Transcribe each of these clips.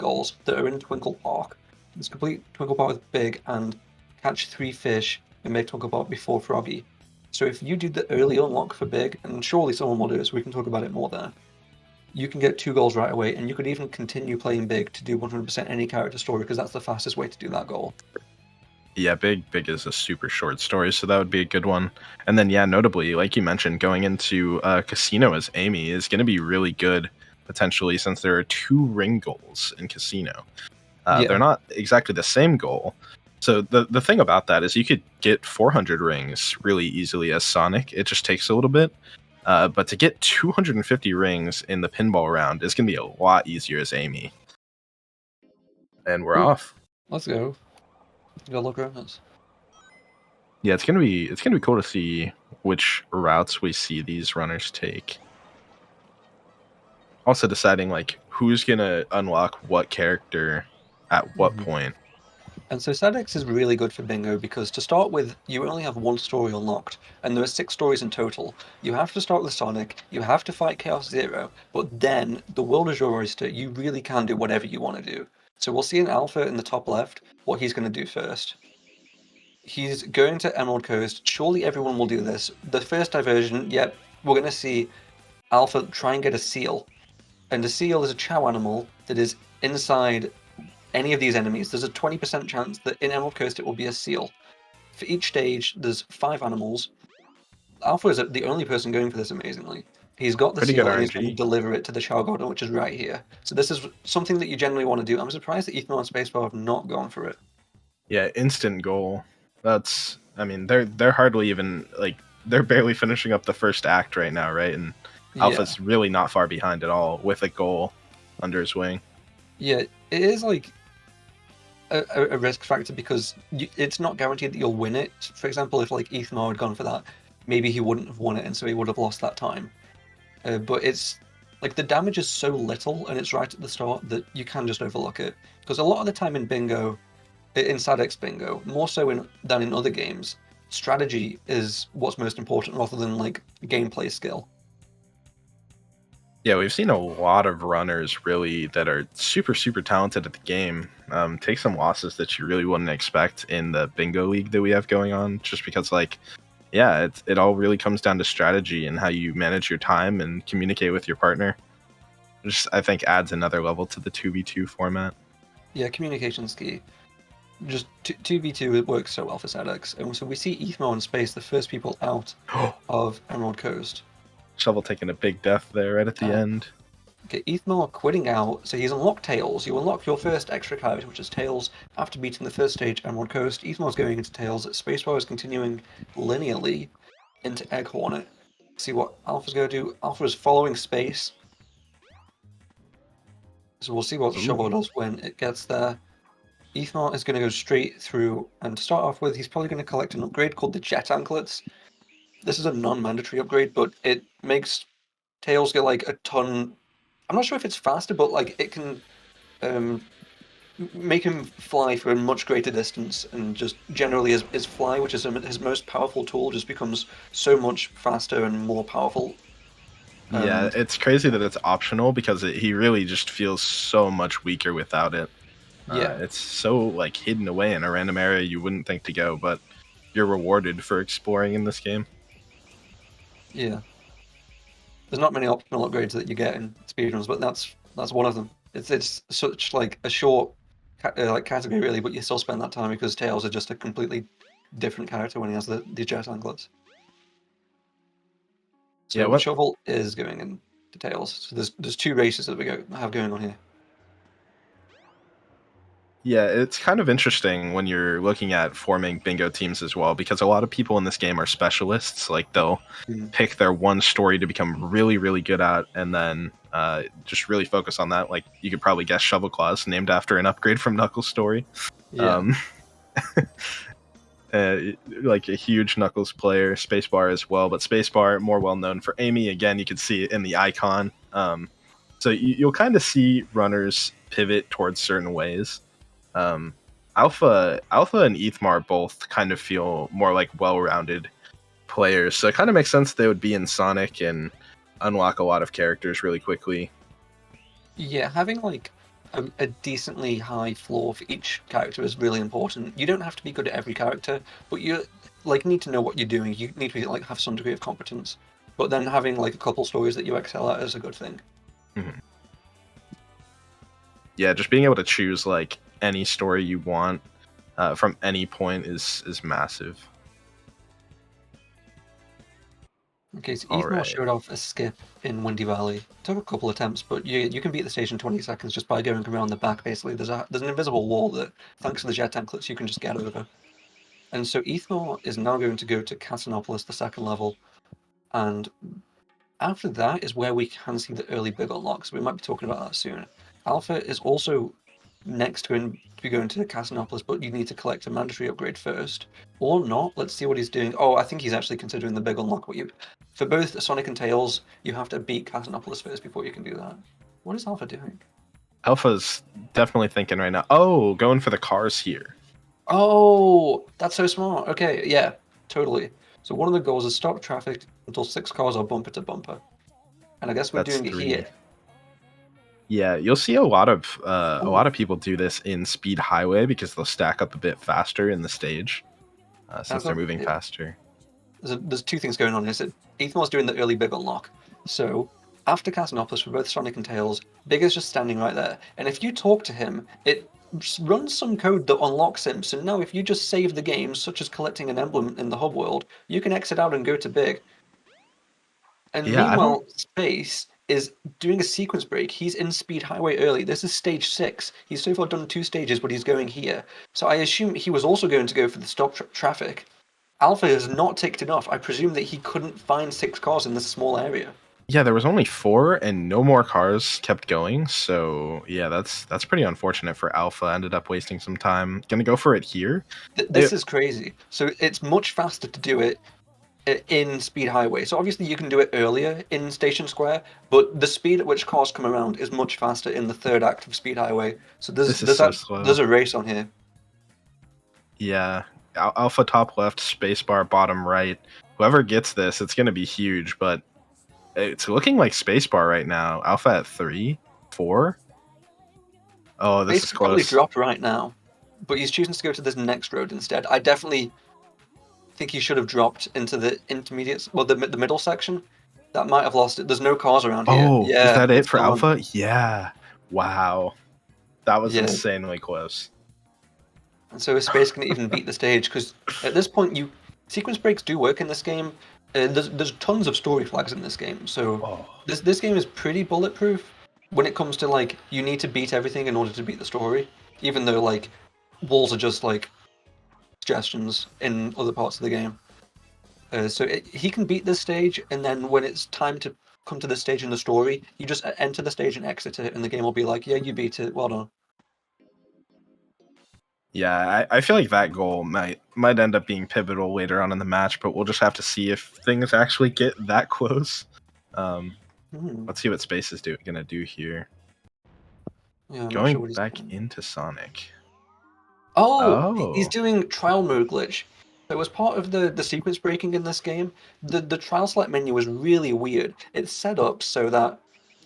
goals that are in Twinkle Park. It's complete Twinkle Park with Big and catch 3 fish and make Twinkle Park before Froggy. So if you do the early unlock for Big, and surely someone will do it, so we can talk about it more there, you can get 2 goals right away, and you could even continue playing Big to do 100% any character story, because that's the fastest way to do that goal. Yeah, Big is a super short story, so that would be a good one. And then, yeah, notably, like you mentioned, going into Casino as Amy is going to be really good, potentially, since there are 2 ring goals in Casino. They're not exactly the same goal. So the thing about that is you could get 400 rings really easily as Sonic. It just takes a little bit. But to get 250 rings in the pinball round is going to be a lot easier as Amy. And we're off. Let's go. Go look around us. Yeah, it's gonna be cool to see which routes we see these runners take. Also deciding like who's gonna unlock what character at what point. And so SGDQ is really good for bingo because to start with, you only have 1 story unlocked, and there are 6 stories in total. You have to start with Sonic, you have to fight Chaos Zero, but then the world is your oyster. You really can do whatever you want to do. So we'll see in Alpha in the top left what he's going to do first. He's going to Emerald Coast. Surely everyone will do this. The first diversion, yep, we're going to see Alpha try and get a seal. And a seal is a chow animal that is inside any of these enemies. There's a 20% chance that in Emerald Coast it will be a seal. For each stage, there's 5 animals. Alpha is the only person going for this, amazingly. He's got the Pretty seal good and he's going to RNG. deliver it to the Chow Garden, which is right here. So this is something that you generally want to do. I'm surprised that Ethan and SpaceMar have not gone for it. Yeah, instant goal. That's they're hardly even like they're barely finishing up the first act right now, right? And Alpha's really not far behind at all with a goal under his wing. Yeah, it is like a risk factor because it's not guaranteed that you'll win it. For example, if like Ethan had gone for that, maybe he wouldn't have won it, and so he would have lost that time. But it's like the damage is so little, and it's right at the start that you can just overlook it. Because a lot of the time in bingo, in SGDQ bingo, more so than in other games, strategy is what's most important rather than like gameplay skill. Yeah, we've seen a lot of runners really that are super, super talented at the game take some losses that you really wouldn't expect in the bingo league that we have going on, just because like, yeah, it all really comes down to strategy and how you manage your time and communicate with your partner. Just, I think, adds another level to the 2v2 format. Yeah, communication's key. Just 2v2 it works so well for SGDQ. And so we see Ethmo in space, the first people out of Emerald Coast. Shovel taking a big death there right at the end. Okay, Ethmo quitting out, so he's unlocked Tails. You unlock your first extra character, which is Tails, after beating the first stage, Emerald Coast. Ethmo's going into Tails. SpaceMar is continuing linearly into Egg Hornet. See what Alpha's going to do. Alpha is following Space. So we'll see what Shovel does when it gets there. Ethmo is going to go straight through, and to start off with, he's probably going to collect an upgrade called the Jet Anklets. This is a non-mandatory upgrade, but it makes Tails get like a ton. I'm not sure if it's faster, but like it can make him fly for a much greater distance, and just generally his fly, which is his most powerful tool, just becomes so much faster and more powerful. Yeah, it's crazy that it's optional because he really just feels so much weaker without it. Yeah, it's so like hidden away in a random area you wouldn't think to go, but you're rewarded for exploring in this game. Yeah. There's not many optional upgrades that you get in speedruns, but that's one of them. It's such like a short like category really, but you still spend that time because Tails is just a completely different character when he has the jet anklets. So Yeah, what? Shovel is going into Tails. So there's 2 races that we have going on here. Yeah, it's kind of interesting when you're looking at forming bingo teams as well, because a lot of people in this game are specialists. Like they'll pick their one story to become really, really good at, and then just really focus on that. Like you could probably guess Shovel Claws, named after an upgrade from Knuckles' story. Yeah. Like a huge Knuckles player, Spacebar as well, but Spacebar more well known for Amy. Again, you can see it in the icon. So you'll kind of see runners pivot towards certain ways. Alpha and Ethmar both kind of feel more like well-rounded players, so it kind of makes sense they would be in Sonic and unlock a lot of characters really quickly. Yeah, having like a decently high floor for each character is really important. You don't have to be good at every character, but you like need to know what you're doing. You need to be, like have some degree of competence. But then having like a couple stories that you excel at is a good thing. Mhm. Yeah, just being able to choose like any story you want from any point is massive. Okay, so All Ethanol right. showed off a skip in Windy Valley. Took a couple attempts, but you can beat the stage in 20 seconds just by going around the back. Basically, there's an invisible wall that, thanks to the jet anklets, you can just get over. And so Ethanol is now going to go to Casinopolis, the second level, and after that is where we can see the early big unlocks. We might be talking about that soon. Alpha is also next going to be going to Casinopolis, but you need to collect a mandatory upgrade first, or not. Let's see what he's doing. Oh, I think he's actually considering the big unlock. But for both Sonic and Tails, you have to beat Casinopolis first before you can do that. What is Alpha doing? Alpha's definitely thinking right now. Oh, going for the cars here. Oh, that's so smart. Okay, yeah, totally. So one of the goals is stop traffic until 6 cars are bumper to bumper, and I guess we're That's doing it three. here. Yeah, you'll see a Oh, lot of people do this in Speed Highway because they'll stack up a bit faster in the stage I've since they're got moving faster. there's two things going on here. So Ethan's doing the early big unlock. So after Casanopolis for both Sonic and Tails, Big is just standing right there. And if you talk to him, it runs some code that unlocks him. So now if you just save the game, such as collecting an emblem in the hub world, you can exit out and go to Big. And Yeah, I don't. meanwhile, Space is doing a sequence break. He's in Speed Highway early. This is stage 6. He's so far done 2 stages, but he's going here. So I assume he was also going to go for the stop traffic. Alpha has not ticked enough. I presume that he couldn't find 6 cars in this small area. Yeah, there was only four, and no more cars kept going. So yeah, that's pretty unfortunate for Alpha. Ended up wasting some time. Gonna go for it here. This is crazy. So it's much faster to do it in Speed Highway. So obviously you can do it earlier in Station Square, but the speed at which cars come around is much faster in the third act of Speed Highway. So This is so slow. there's a race on here. Yeah, Alpha top left, spacebar bottom right. Whoever gets this, it's gonna be huge. But it's looking like spacebar right now. Alpha at 3, 4. Oh, this Space is could probably close. drop right now, but he's choosing to go to this next road instead. I definitely think he should have dropped into the intermediate, well, the middle section. That might have lost it. There's no cars around here. Oh, is Yeah, that it it's for gone. Alpha? Yeah. Wow. That was Yeah, insanely close. and so is Space going to even beat the stage? Because at this point, you sequence breaks do work in this game. There's tons of story flags in this game, so Oh. this game is pretty bulletproof when it comes to like you need to beat everything in order to beat the story. Even though like walls are just like suggestions in other parts of the game. He can beat this stage, and then when it's time to come to this stage in the story, you just enter the stage and exit it, and the game will be like, "Yeah, you beat it. Well done." Yeah, I feel like that goal might end up being pivotal later on in the match, but we'll just have to see if things actually get that close. Um, Hmm. let's see what Space is gonna do here. Yeah, I'm not sure Going what he's back doing. into Sonic. Oh, he's Oh, doing trial mode glitch. So as part of the sequence breaking in this game, the trial select menu is really weird. It's set up so that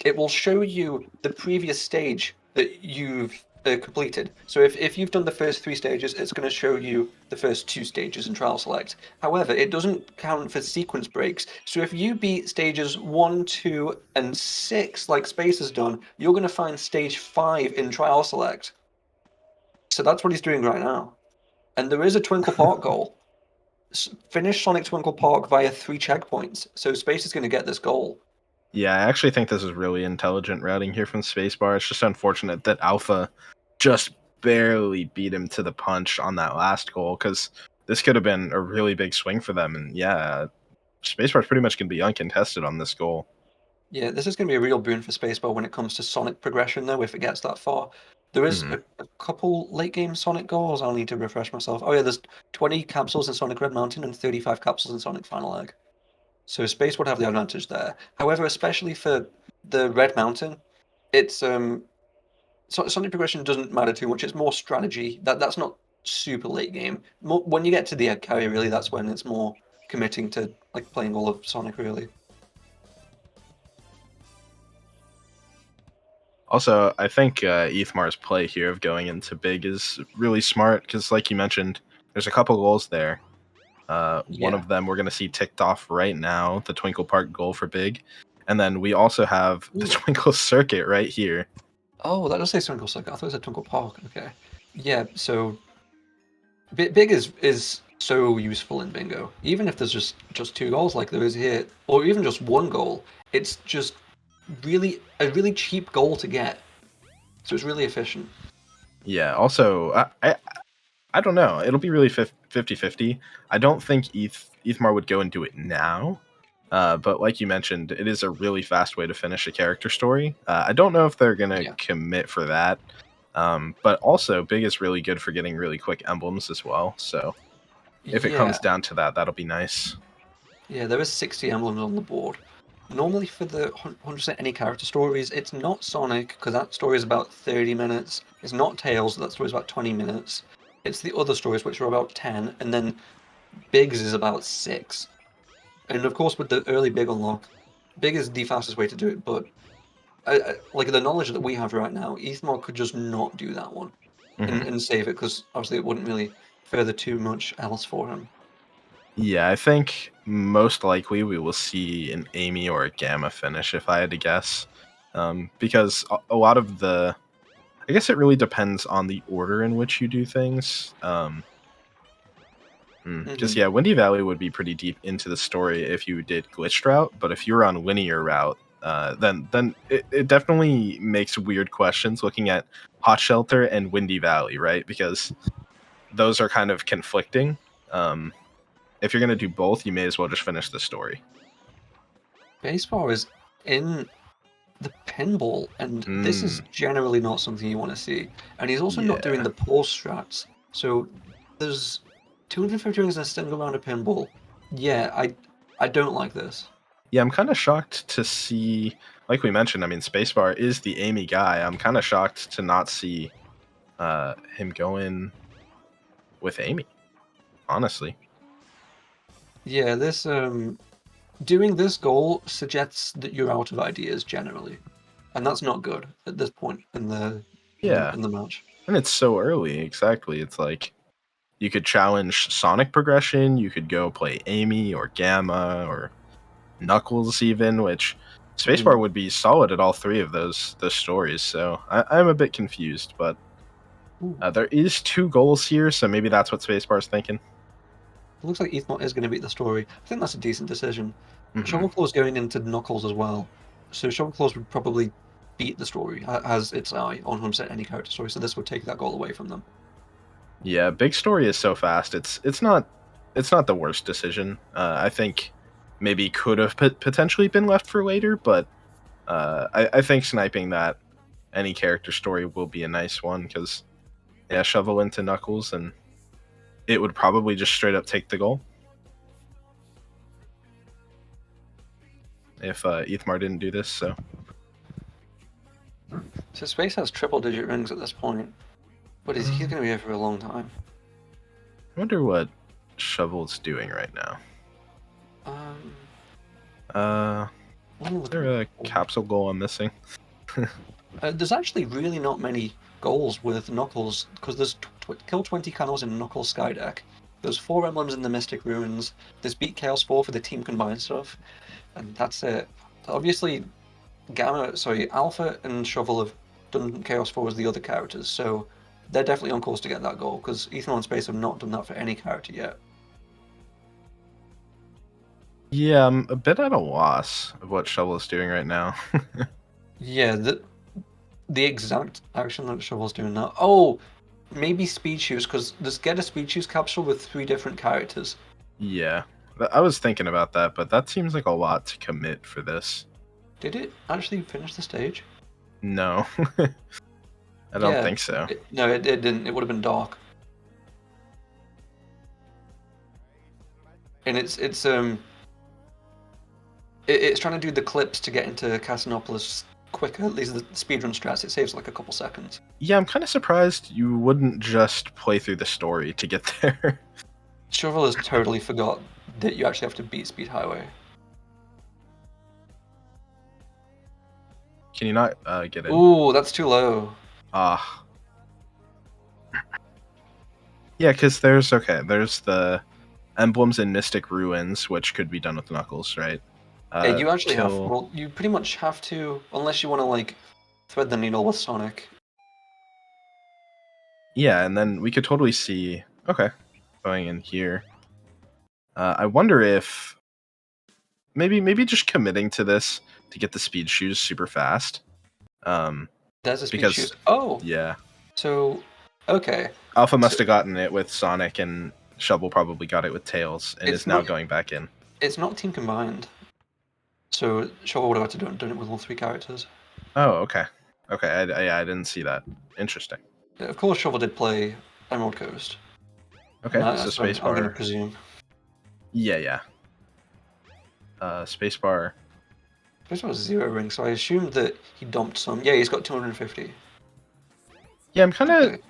it will show you the previous stage that you've completed. So if you've done the first 3 stages, it's going to show you the first 2 stages in trial select. However, it doesn't count for sequence breaks. So if you beat stages 1, 2, and 6, like Space has done, you're going to find stage 5 in trial select. So that's what he's doing right now. And there is a Twinkle Park goal. Finish Sonic Twinkle Park via 3 checkpoints. So Space is going to get this goal. yeah, I actually think this is really intelligent routing here from Spacebar. It's just unfortunate that Alpha just barely beat him to the punch on that last goal because this could have been a really big swing for them. And yeah, Spacebar's pretty much going to be uncontested on this goal. Yeah, this is going to be a real boon for Spacebar when it comes to Sonic progression, though, if it gets that far. There is Mhm. a couple late game Sonic goals. I'll need to refresh myself. Oh, yeah, there's 20 capsules in Sonic Red Mountain and 35 capsules in Sonic Final Egg. So Space would have the advantage there. However, especially for the Red Mountain, it's Sonic progression doesn't matter too much. It's more strategy. That's not super late game. When you get to the egg carry, really, that's when it's more committing to like playing all of Sonic, really. Also, I think Ethmar's play here of going into big is really smart because, like you mentioned, there's a couple goals there. One Yeah. of them we're going to see ticked off right now, the Twinkle Park goal for big. And then we also have the Ooh. Twinkle Circuit right here. Oh, that does say Twinkle Circle. I thought it said Twinkle Park. Okay. Yeah, so big is so useful in bingo. Even if there's just two goals like there is here, or even just one goal, it's just really a really cheap goal to get. So it's really efficient. Yeah, also, I don't know. It'll be really 50-50. I don't think Ethmar would go and do it now. But like you mentioned, it is a really fast way to finish a character story. I don't know if they're going to Yeah. commit for that. But also, Big is really good for getting really quick emblems as well. So if it Yeah. comes down to that, that'll be nice. Yeah, there is 60 emblems on the board. Normally for the 100% any character stories, it's not Sonic, because that story is about 30 minutes. It's not Tails, that story is about 20 minutes. It's the other stories, which are about 10, and then Biggs is about 6. And of course, with the early Big unlock, Big is the fastest way to do it, but like the knowledge that we have right now, Ethmar could just not do that one Hmm. and save it, because obviously it wouldn't really further too much else for him. Yeah, I think most likely we will see an Amy or a Gamma finish if I had to guess. Because a lot of the. I guess it really depends on the order in which you do things. Because Hmm. yeah, Windy Valley would be pretty deep into the story if you did glitched route, but if you're on linear route, then it definitely makes weird questions looking at Hot Shelter and Windy Valley, right? Because those are kind of conflicting. Um, if you're gonna do both, you may as well just finish the story. Baseball is in the pinball, and this is Mm, generally not something you want to see. And he's also not doing yeah, the pause strats. So there's 250 rings in a single round of pinball. Yeah, I don't like this. yeah. I'm kind of shocked to see, like we mentioned. I mean, Spacebar is the Amy guy. I'm kind of shocked to not see him go in with Amy. Honestly. Yeah, this doing this goal suggests that you're out of ideas generally, and that's not good at this point in the Yeah, in the match. and it's so early. Exactly. It's like you could challenge Sonic progression. You could go play Amy or Gamma or Knuckles, even. Which Spacebar Hmm. would be solid at all three of those stories. So I'm a bit confused, but Ooh. there is two goals here, so maybe that's what Spacebar's thinking. It looks like Ethmont is going to beat the story. I think that's a decent decision. Hmm. Shovelclaw's going into Knuckles as well, so Shovelclaws would probably beat the story, has its eye on 100% any character story, so this would take that goal away from them. Yeah, big story is so fast. It's not the worst decision. I think maybe could have potentially been left for later, but I think sniping that any character story will be a nice one because yeah, shovel into Knuckles and it would probably just straight up take the goal if Ethmar didn't do this. So So Space has triple digit rings at this point, but he's I going to be here for a long time. wonder what Shovel's doing right now. Um, Uh, let me is look at there a it. capsule goal I'm missing? There's actually really not many goals with Knuckles, because there's kill 20 canals in Knuckles Skydeck. There's 4 emblems in the Mystic Ruins. There's beat Chaos 4 for the team combined stuff, and that's it. Obviously, Alpha and Shovel have done Chaos 4 as the other characters, so they're definitely on course to get that goal, because Ethan and Space have not done that for any character yet. Yeah, I'm a bit at a loss of what Shovel's doing right now. Yeah, the exact action that Shovel's doing now. Oh, maybe Speed Shoes, because there's get a Speed Shoes capsule with 3 different characters. Yeah, I was thinking about that, but that seems like a lot to commit for this. Did it actually finish the stage? No, I don't Yeah. think so. No, it didn't. It would have been dark. And it's trying to do the clips to get into Casanopolis quicker. These are the speedrun strats. It saves like a couple seconds. Yeah, I'm kind of surprised you wouldn't just play through the story to get there. Shovel has totally forgot that you actually have to beat Speed Highway. Can you not get in? Ooh, that's too low. Ah. Yeah, because there's the emblems in Mystic Ruins, which could be done with Knuckles, right? Yeah, you actually have. Kill. Well, you pretty much have to, unless you want to like thread the needle with Sonic. Yeah, and then we could totally see. Okay, going in here. I wonder if maybe just committing to this to get the speed shoes super fast. There's a speed Because shoot. Oh, yeah, so okay. Alpha So must have gotten it with Sonic, and Shovel probably got it with Tails, and it's is now not. going back in. It's not team combined. So Shovel would have had to done it with all three characters. Oh, okay, okay. I didn't see that. Interesting. Yeah, of course, Shovel did play Emerald Coast. Okay, so That's what I'm going to spacebar. presume. Yeah, yeah. Spacebar. This was 0 rings, so I assumed that he dumped some. Yeah, he's got 250. Yeah, I'm kind of. Okay.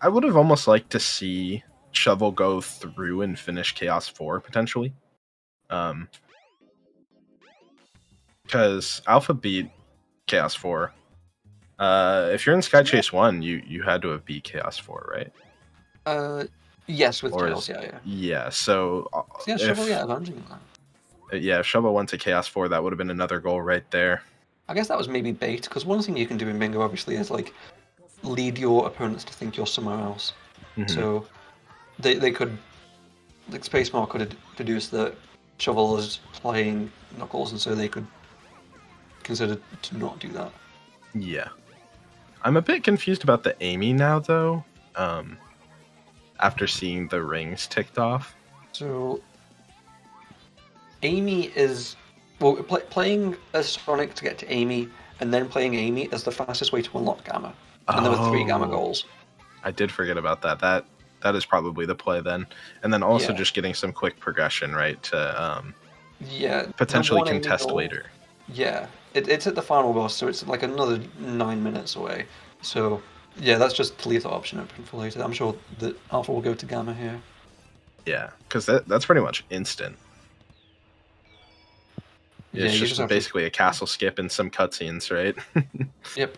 I would have almost liked to see Shovel go through and finish Chaos 4 potentially. Because Alpha beat Chaos 4. If you're in Sky Chase 1, you had to have beat Chaos 4, right? Yes, with Or Tails, is yeah. yeah, so Yeah, Shovel, if yeah, avenging that. if Shovel went to Chaos 4, that would have been another goal right there. I guess that was maybe bait, because one thing you can do in Bingo, obviously, is like lead your opponents to think you're somewhere else. Mhm. So they could, like SpaceMar could deduce that Shovel is playing Knuckles, and so they could consider to not do that. Yeah. I'm a bit confused about the Amy now, though. After seeing the rings ticked off. So Amy is well playing as Sonic to get to Amy, and then playing Amy is the fastest way to unlock Gamma. And there were 3 Gamma Oh, goals. I did forget about that. That is probably the play then. And then also Yeah, just getting some quick progression, right, to yeah. The potentially one Amy contest goal. later. Yeah, it's at the final boss, so it's like another 9 minutes away. So yeah, that's just to leave the option open for later. I'm sure that Alpha will go to Gamma here. Yeah, because that's pretty much instant. Yeah, It's you just just have to. basically a castle skip and some cutscenes, right? Yep.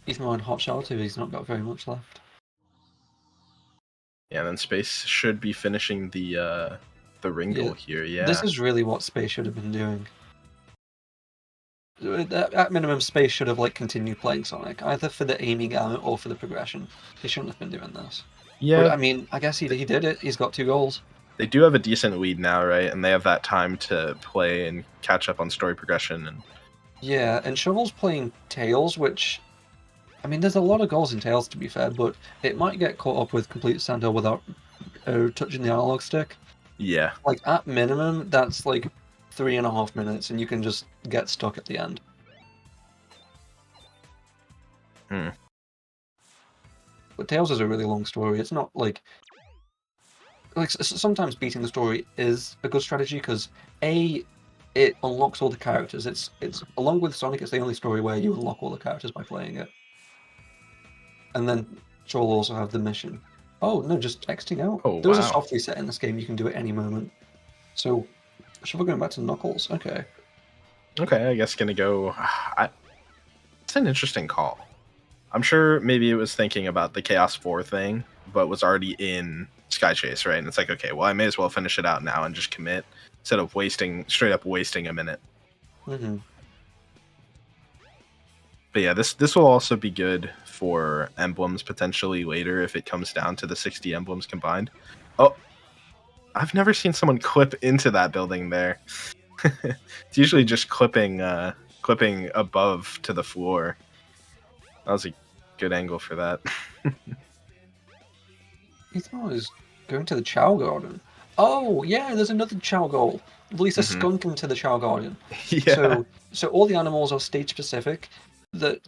Even on Hot Shelter, he's not got very much left. Yeah, and then Space should be finishing the ring Yeah, goal here. this Yeah. is really what Space should have been doing. At minimum, Space should have like continued playing Sonic, either for the Amy gamut or for the progression. He shouldn't have been doing this. But Yeah, I mean, I guess he did it. He's got 2 goals. they do have a decent lead now, right? And they have that time to play and catch up on story progression. And Yeah, and Shovel's playing Tails, which I mean, there's a lot of goals in Tails to be fair, but it might get caught up with Complete Sandhill without touching the analog stick. yeah, Like at minimum, that's like 3.5 minutes, and you can just get stuck at the end. Hmm. But Tails is a really long story. It's not like sometimes beating the story is a good strategy because it unlocks all the characters. It's along with Sonic, it's the only story where you unlock all the characters by playing it. And then Joel also have the mission. Oh no, just exiting out. Oh There was a wow. soft reset in this game. You can do it any moment. So, should we go back to Knuckles? Okay. Okay, I guess gonna go. It's an interesting call. I'm sure maybe it was thinking about the Chaos 4 thing, but was already in Sky Chase, right? And it's like, okay, well, I may as well finish it out now and just commit instead of straight up wasting a minute. Mm-hmm. But yeah, this will also be good for emblems potentially later if it comes down to the 60 emblems combined. Oh, I've never seen someone clip into that building there. It's usually just clipping above to the floor. That was a good angle for that. Ethan is going to the Chow Garden. Oh yeah, there's another Chow goal. Release a Hmm. skunk into the Chow Garden. Yeah. So all the animals are stage specific. The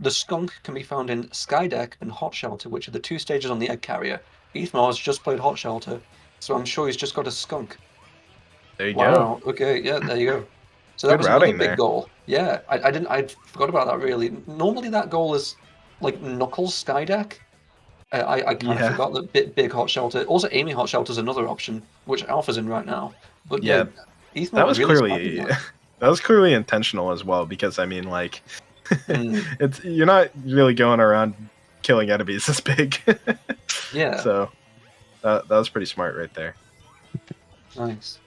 skunk can be found in Skydeck and Hot Shelter, which are the 2 stages on the Egg Carrier. Ethmar's just played Hot Shelter, so I'm sure he's just got a skunk. There you go. Wow. Okay. Yeah. There you go. So that Good was another routing big there. goal. Yeah. I forgot about that really. Normally that goal is like Knuckles Skydeck. I kind of Yeah. forgot that big Hot Shelter. Also, Amy Hot Shelter is another option, which Alpha's in right now. But yeah, Yeah. That Ethmar was really smart with clearly that. that was clearly intentional as well, because I mean, like, Mm, it's you're not really going around killing enemies this big. yeah, So that was pretty smart right there. nice.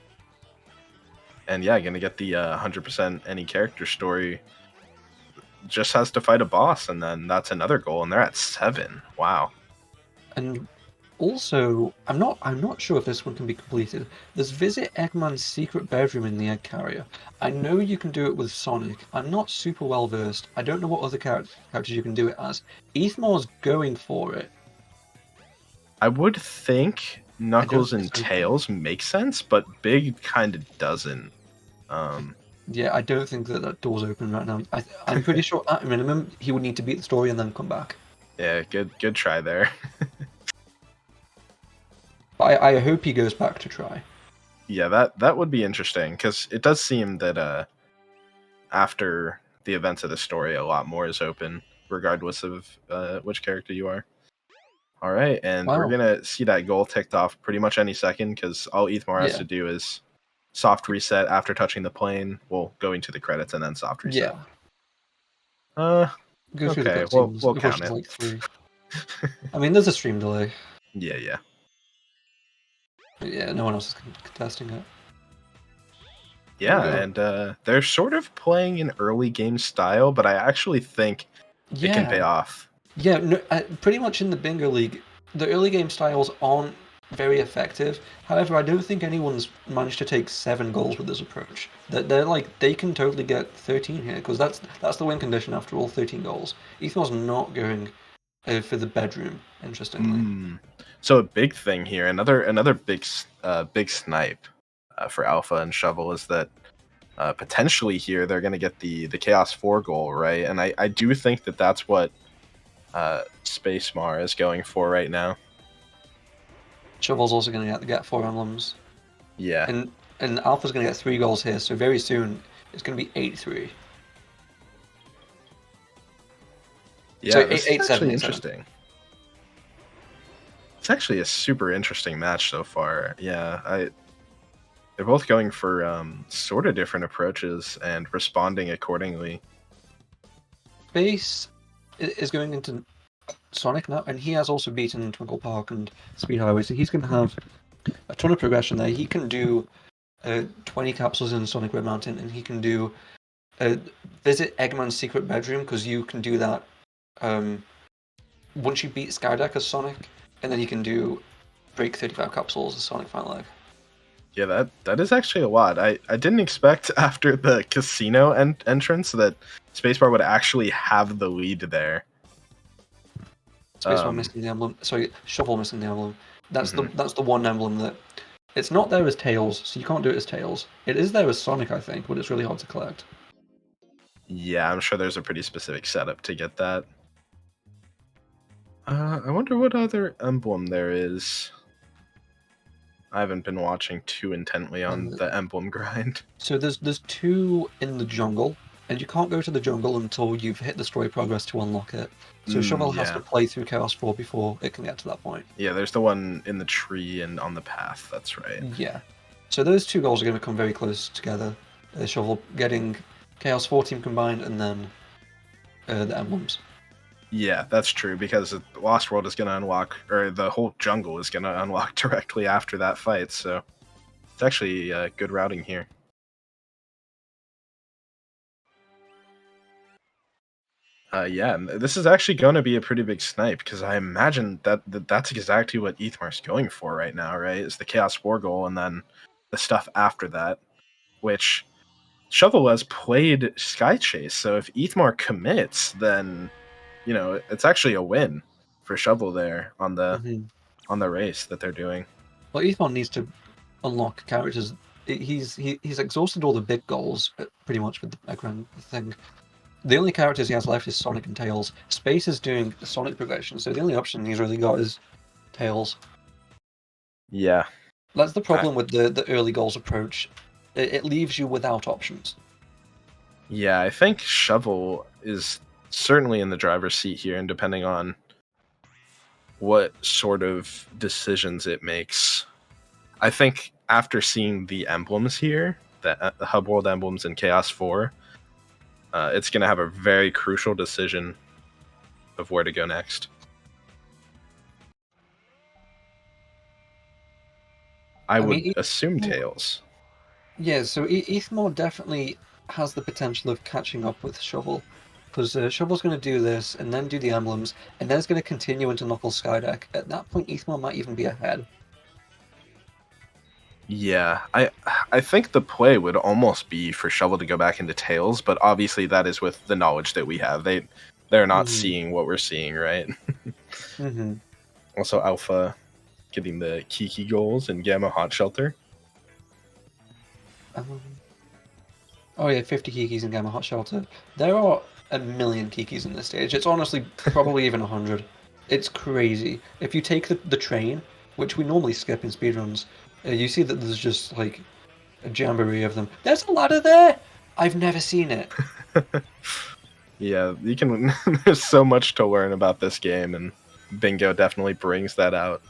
And yeah, gonna get the 100% any character story. Just has to fight a boss, and then that's another goal, and they're at 7. Wow. And also, I'm not sure if this one can be completed. There's visit Eggman's secret bedroom in the egg carrier. I know you can do it with Sonic. I'm not super well versed. I don't know what other characters you can do it as. Ethmar's going for it. I would think I don't Knuckles think and it's open. Tails make sense, but Big kind of doesn't. Um, Yeah, I don't think that that door's open right now. I'm pretty sure at minimum he would need to beat the story and then come back. yeah, good try there. But I hope he goes back to try. Yeah, that would be interesting, because it does seem that after the events of the story, a lot more is open, regardless of which character you are. All right, and we're Wow. gonna see that goal ticked off pretty much any second, because all Ethmar has Yeah. to do is soft reset after touching the plane, well, going to the credits, and then soft reset. Yeah. Uh, Go through the okay, well, cutscenes, we'll of which count is it. like 3. I mean, there's a stream delay. Yeah, yeah. But yeah, no one else is contesting it. There we Yeah, go. and they're sort of playing an early game style, but I actually think it can pay Yeah. off. Yeah, no, pretty much in the Bingo League, the early game styles aren't very effective. However, I don't think anyone's managed to take 7 goals with this approach. They're like they can totally get 13 here because that's the win condition after all 13 goals. Ethan's not going for the bedroom, interestingly. Mm. So a big thing here, another big snipe for Alpha and Shovel is that potentially here they're going to get the Chaos 4 goal, right? And I do think that that's what SpaceMar is going for right now. Shovel's also going to get 4 emblems, Yeah. and Alpha's going to get 3 goals here. So very soon it's going to be 8-3. So Yeah, this is 8-7, actually 8-7. interesting. It's actually a super interesting match so far. Yeah, they're both going for sort of different approaches and responding accordingly. Space is going into Sonic now, and he has also beaten Twinkle Park and Speed Highway, so he's going to have a ton of progression there. He can do 20 capsules in Sonic Red Mountain, and he can do visit Eggman's secret bedroom because you can do that um, once you beat Skydeck as Sonic, and then you can do break 35 capsules as Sonic Final Egg. Yeah, that is actually a lot. I didn't expect after the casino entrance that Spacebar would actually have the lead there. SpaceMar missing the emblem. Sorry, Shovel missing the emblem. Mhm. That's the one emblem that it's not there as Tails, so you can't do it as Tails. It is there as Sonic, I think, but it's really hard to collect. Yeah, I'm sure there's a pretty specific setup to get that. I wonder what other emblem there is. I haven't been watching too intently on Uh, the emblem grind. so there's 2 in the jungle, and you can't go to the jungle until you've hit the story progress to unlock it. So Shovel has to Yeah. play through Chaos 4 before it can get to that point. Yeah, there's the one in the tree and on the path. That's right. Yeah. So those 2 goals are going to come very close together. Shovel getting Chaos 4 team combined, and then the emblems. Yeah, that's true, because the Lost World is going to unlock, or the whole jungle is going to unlock directly after that fight, so it's actually good routing here. Yeah, and this is actually going to be a pretty big snipe, because I imagine that's exactly what Ethmar's going for right now, right? Is the Chaos War goal, and then the stuff after that, which Shovel has played Sky Chase, so if Ethmar commits, then it's actually a win for Shovel there on the Mm-hmm. race that they're doing. Well, Ethon needs to unlock characters. He's exhausted all the big goals pretty much with the background thing. The only characters he has left is Sonic and Tails. Space is doing the Sonic progression, so the only option he's really got is Tails. Yeah, That's the I, problem with the early goals approach. It leaves you without options. yeah, I think Shovel is certainly in the driver's seat here, and depending on what sort of decisions it makes, I think after seeing the emblems here, the Hub World Emblems in Chaos 4, it's going to have a very crucial decision of where to go next. I would mean, assume Tails. yeah, so Ethermore definitely has the potential of catching up with Shovel, because Shovel's going to do this, and then do the emblems, and then it's going to continue into Knuckles Skydeck. At that point, Ethermore might even be ahead. Yeah, I think the play would almost be for Shovel to go back into Tails, but obviously that is with the knowledge that we have. They're not Hmm. seeing what we're seeing, right? Hmm. Also, Alpha getting the Kiki goals and Gamma Hot Shelter. Um, oh yeah, 50 Kikis in Gamma Hot Shelter. There are a million Kikis in this stage. It's honestly probably even 100. It's crazy. If you take the train, which we normally skip in speedruns, you see that there's just like a jamboree of them. There's a ladder there! I've never seen it. Yeah, you can. There's so much to learn about this game, and Bingo definitely brings that out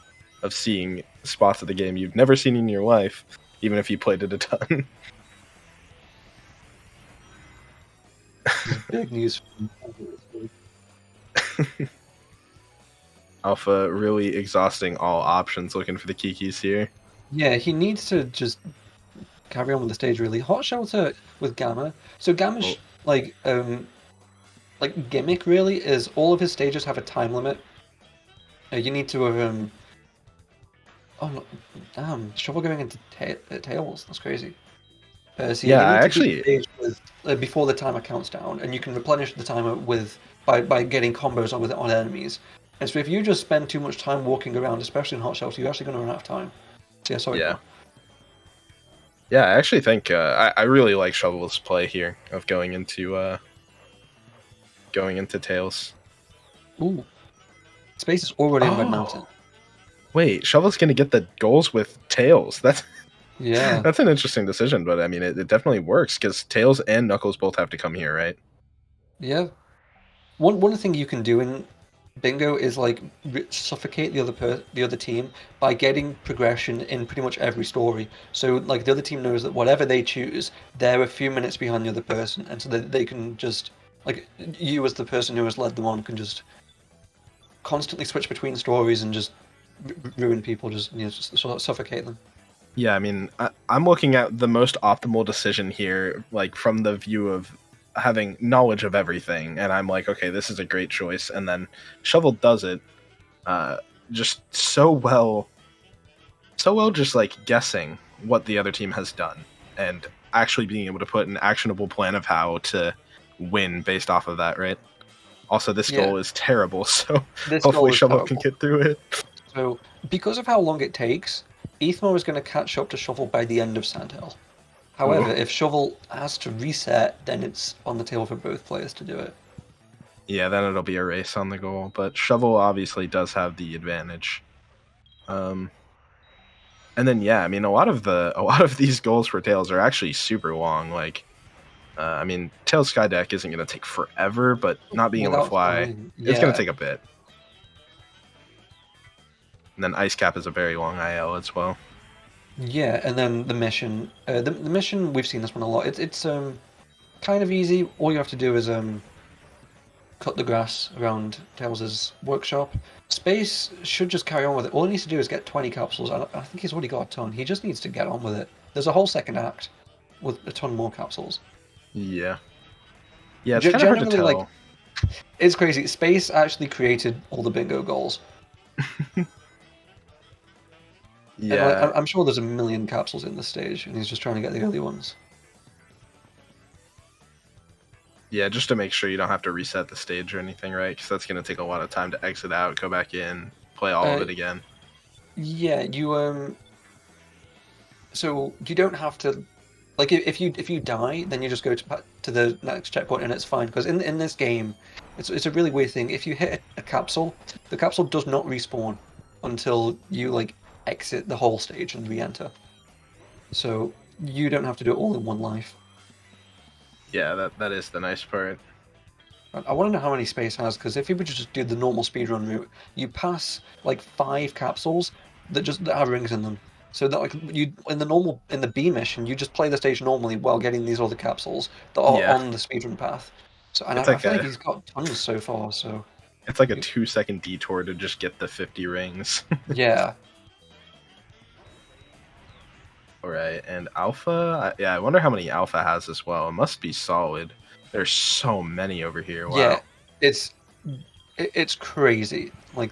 of seeing spots of the game you've never seen in your life, even if you played it a ton. This is big news. Alpha really exhausting all options looking for the Kikis here. Yeah, he needs to just carry on with the stage really. Hot Shelter with Gamma. So Gamma's Oh, like gimmick really is all of his stages have a time limit. You need to have oh no, damn, Shovel going into tails. That's crazy. So yeah, yeah, you I need to beat the actually. stage with before the timer counts down, and you can replenish the timer with by getting combos on with it on enemies. And so if you just spend too much time walking around, especially in Hot Shelter, you're actually going to run out of time. So yeah, sorry, Yeah. bro. Yeah, I actually think I really like Shovel's play here of going into Tails. Ooh, space is already on Red Mountain. Oh, wait, Shovel's gonna get the goals with Tails. That's Yeah, that's an interesting decision, but I mean, it definitely works because Tails and Knuckles both have to come here, right? yeah. One thing you can do in Bingo is like suffocate the other team by getting progression in pretty much every story. So like the other team knows that whatever they choose, they're a few minutes behind the other person, and so that they can just like you as the person who has led them on can just constantly switch between stories and just ruin people, just just sort of suffocate them. Yeah, I mean, I'm looking at the most optimal decision here, like from the view of having knowledge of everything, and I'm like, okay, this is a great choice. And then Shovel does it, uh, just so well, just like guessing what the other team has done, and actually being able to put an actionable plan of how to win based off of that, right? Also, this Yeah, goal is terrible, so this hopefully goal is Shovel can terrible. get through it. So because of how long it takes, Ethmo is going to catch up to Shovel by the end of Sandhill. Ooh. However, if Shovel has to reset, then it's on the table for both players to do it. Yeah, then it'll be a race on the goal, but Shovel obviously does have the advantage. Um, and then yeah, I mean a lot of these goals for Tails are actually super long. Like, I mean, Tails Skydeck isn't going to take forever, but not being able to Without fly, flying, it's going to yeah. take a bit. And then Ice Cap is a very long IL as well. Yeah, and then the mission. The mission, we've seen this one a lot. It's kind of easy. All you have to do is cut the grass around Tails' workshop. Space should just carry on with it. All he needs to do is get 20 capsules. I think he's already got a ton. He just needs to get on with it. There's a whole second act with a ton more capsules. Yeah, yeah, it's kind of hard to Generally, like, tell. it's crazy. Space actually created all the bingo goals. And like, Yeah, I'm sure there's a million capsules in this stage, and he's just trying to get the early ones. yeah, just to make sure you don't have to reset the stage or anything, right? Because that's going to take a lot of time to exit out, go back in, play all of Uh, it again. yeah, so you don't have to like if you die, then you just go to the next checkpoint and it's fine. Because in this game, it's a really weird thing. If you hit a capsule, the capsule does not respawn until you like exit the whole stage and re-enter. So you don't have to do it all in one life. Yeah, that is the nice part. I want to know how many space has, because if you would just do the normal speedrun route, you pass like 5 capsules that have rings in them. So that like you in the B mission, you just play the stage normally while getting these other capsules that are Yeah, on the speedrun path. So and it's I like feel like a he's got tons so far. So it's like a 2 second detour to just get the 50 rings. yeah, All right, and Alpha, yeah, I wonder how many Alpha has as well. It must be solid. There's so many over here. yeah, Wow. it's it's crazy. Like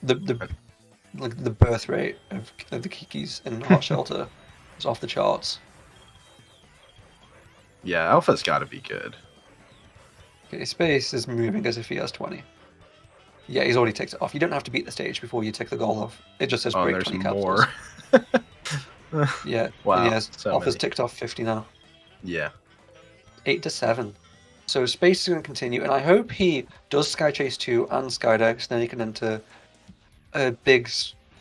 the like the birth rate of the Kikis in Hot Shelter is off the charts. Yeah, Alpha's got to be good. Okay, Space is moving as if he has 20. Yeah, he's already ticked it off. You don't have to beat the stage before you tick the goal off. It just says Oh, and break there's 20 more. capsules. Yeah, and Wow, yes, so Alpha's many. ticked off 50 now. Yeah. 8-7. So Space is going to continue, and I hope he does Sky Chase 2 and Skydex, then he can enter a big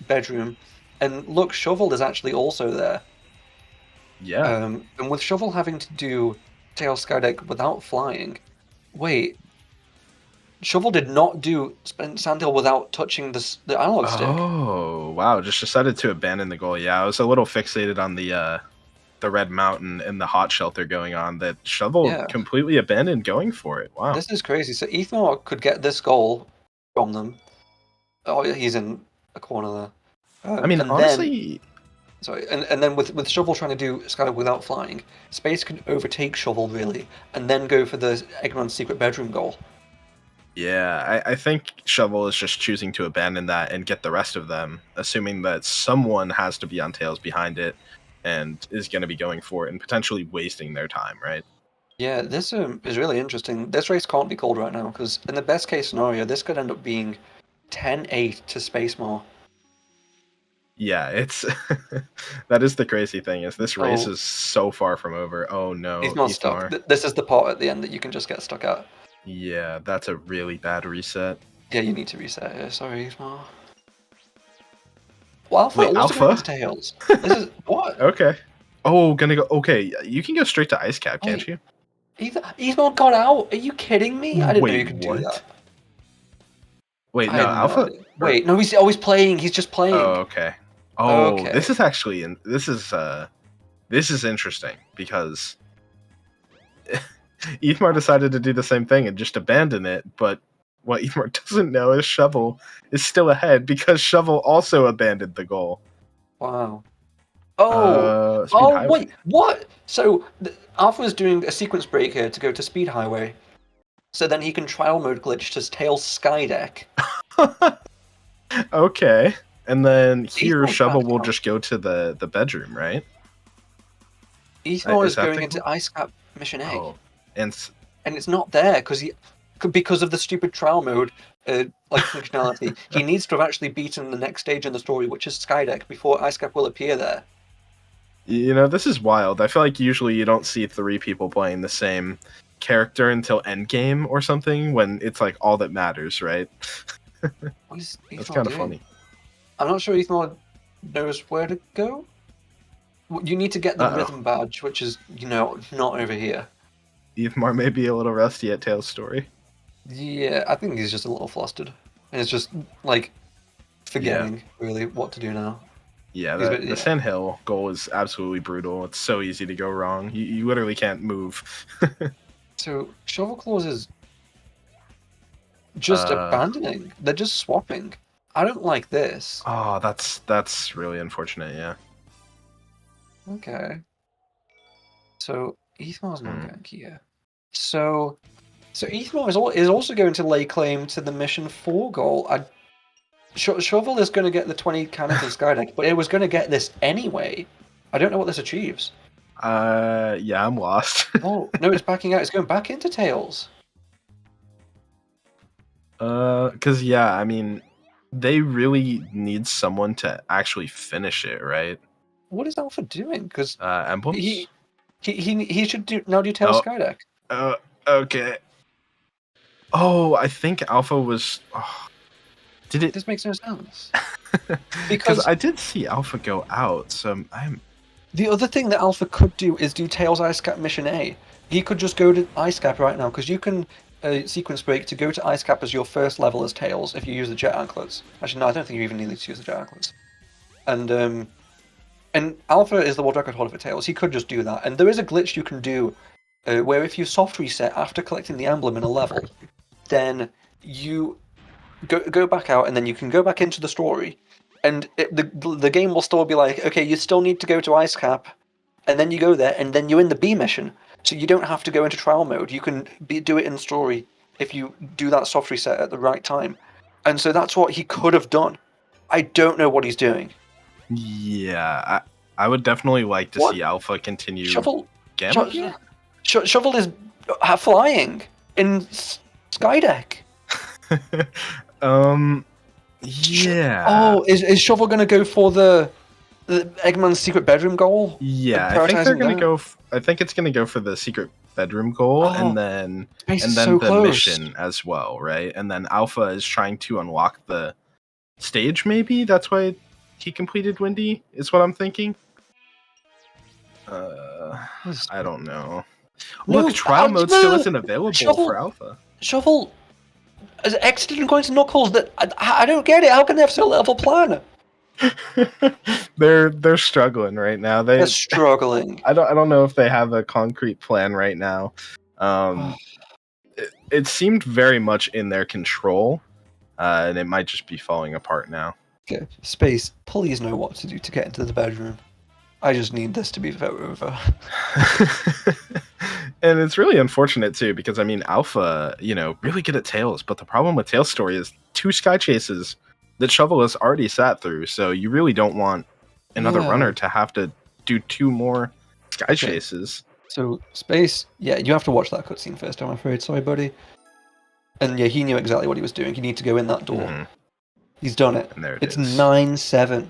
bedroom. And look, Shovel is actually also there. Yeah. And with Shovel having to do Tail Skydeck without flying, wait, Shovel did not do Sandhill without touching the analog stick. Oh, wow, just decided to abandon the goal. Yeah, I was a little fixated on the red mountain and the hot shelter going on that Shovel Yeah, completely abandoned going for it. Wow. this is crazy. So Ethmar could get this goal from them. Oh, he's in a corner there. I mean, And then honestly, sorry, and then with Shovel trying to do Skydive without flying, Space can overtake Shovel really, and then go for the Eggman's secret bedroom goal. yeah, I think Shovel is just choosing to abandon that and get the rest of them, assuming that someone has to be on tails behind it and is going to be going for it and potentially wasting their time, right? Yeah, this is really interesting. This race can't be called right now because in the best case scenario, this could end up being 10-8 to SpaceMar. Yeah, it's that is the crazy thing is this race Oh, is so far from over. Oh no, Ethmar's stuck. Ethmar. This is the part at the end that you can just get stuck at. Yeah, that's a really bad reset. Yeah, you need to reset here. Sorry, Ethmar. Well, Alpha Wait, also going into Alpha? Tails. This is what? Okay. Oh, gonna go. Okay, you can go straight to Ice Cap, can't Wait, you? Ethmar got out? Are you kidding me? I didn't know Wait, you could do that. what? Wait, I no, had no Alpha. idea. Or, Wait, no, he's always playing. He's just oh, playing. okay. Oh, this Okay. is actually this is interesting because Ethmar decided to do the same thing and just abandon it, but what Ethmar doesn't know is Shovel is still ahead because Shovel also abandoned the goal. Wow. Oh. Speed Oh, Highway. wait. What? So Alpha is doing a sequence break here to go to Speed Highway. So then he can trial mode glitch to tail Skydeck. Okay. And then here Ethmar's Shovel back will out. just go to the bedroom, right? Ethmar Is is that going the into goal? Ice Cap Mission A. Oh. And And it's not there because of the stupid trial mode like functionality. He needs to have actually beaten the next stage in the story, which is Skydeck, before Ice Cap will appear there. you know, this is wild. I feel like usually you don't see 3 people playing the same character until endgame or something when it's like all that matters, right? What is That's Ethmar kind of doing? funny. I'm not sure Ethmar knows where to go. You need to get the Uh-oh. rhythm badge, which is, not over here. Ethmar may be a little rusty at Tails' story. Yeah, I think he's just a little flustered. And it's just, like, Yeah. forgetting, really, what to do now. Yeah, He's the Sandhill goal is absolutely brutal. It's so easy to go wrong. You literally can't move. So, Shovel Claws is just uh, abandoning. They're just swapping. I don't like this. oh, that's really unfortunate. Yeah. Okay. So, Ethmar's not Hmm. going here. So Ethmar is also going to lay claim to the Mission 4 goal. Shovel is going to get the 20 cannons in Skydeck, but it was going to get this anyway. I don't know what this achieves. Yeah, I'm lost. Oh, no, it's backing out. It's going back into Tails. Cause yeah, I mean, they really need someone to actually finish it, right? What is Alpha doing? Because Emblems. he should now do Tails Oh, Skydeck. okay. Oh, I think Alpha was. Oh, did it? This makes no sense. Because Because I did see Alpha go out, so I'm. the other thing that Alpha could do is do Tails Ice Cap Mission A. He could just go to Ice Cap right now, because you can sequence break to go to Ice Cap as your first level as Tails if you use the Jet Anklets. Actually, no, I don't think you even need to use the Jet Anklets. and Alpha is the world record holder for Tails. He could just do that, and there is a glitch you can do where if you soft reset after collecting the emblem in a level, then you go back out, and then you can go back into the story, and the game will still be like, okay, you still need to go to Ice Cap, and then you go there, and then you're in the B mission, so you don't have to go into trial mode. You can do it in story if you do that soft reset at the right time, and so that's what he could have done. I don't know what he's doing. Yeah, I would definitely like to What? see Alpha continue Shovel, Gamma Gear. Shovel is flying in Skydeck. Yeah. Oh, is Shovel going to go for the Eggman's secret bedroom goal? Yeah, I think they're going to go. I think it's going to go for the secret bedroom goal, and then so the close. mission as well, right? And then Alpha is trying to unlock the stage. Maybe that's why he completed Windy. Is what I'm thinking. I don't know. No, look, trial mode still isn't available for Alpha. Shovel has exited and going to Knuckles. That I don't get it. How can they have so little plan? They're struggling right now. They're struggling. I don't know if they have a concrete plan right now. It seemed very much in their control, and it might just be falling apart now. Okay, Space, please know what to do to get into the bedroom. I just need this to be over. And it's really unfortunate too, because I mean, Alpha, really good at Tails, but the problem with Tails' story is 2 sky chases that Shovel has already sat through, so you really don't want another runner to have to do 2 more sky chases. So, Space, you have to watch that cutscene first, I'm afraid. Sorry, buddy. And yeah, he knew exactly what he was doing. He needed to go in that door. Mm-hmm. He's done it. And there it's is. 9-7.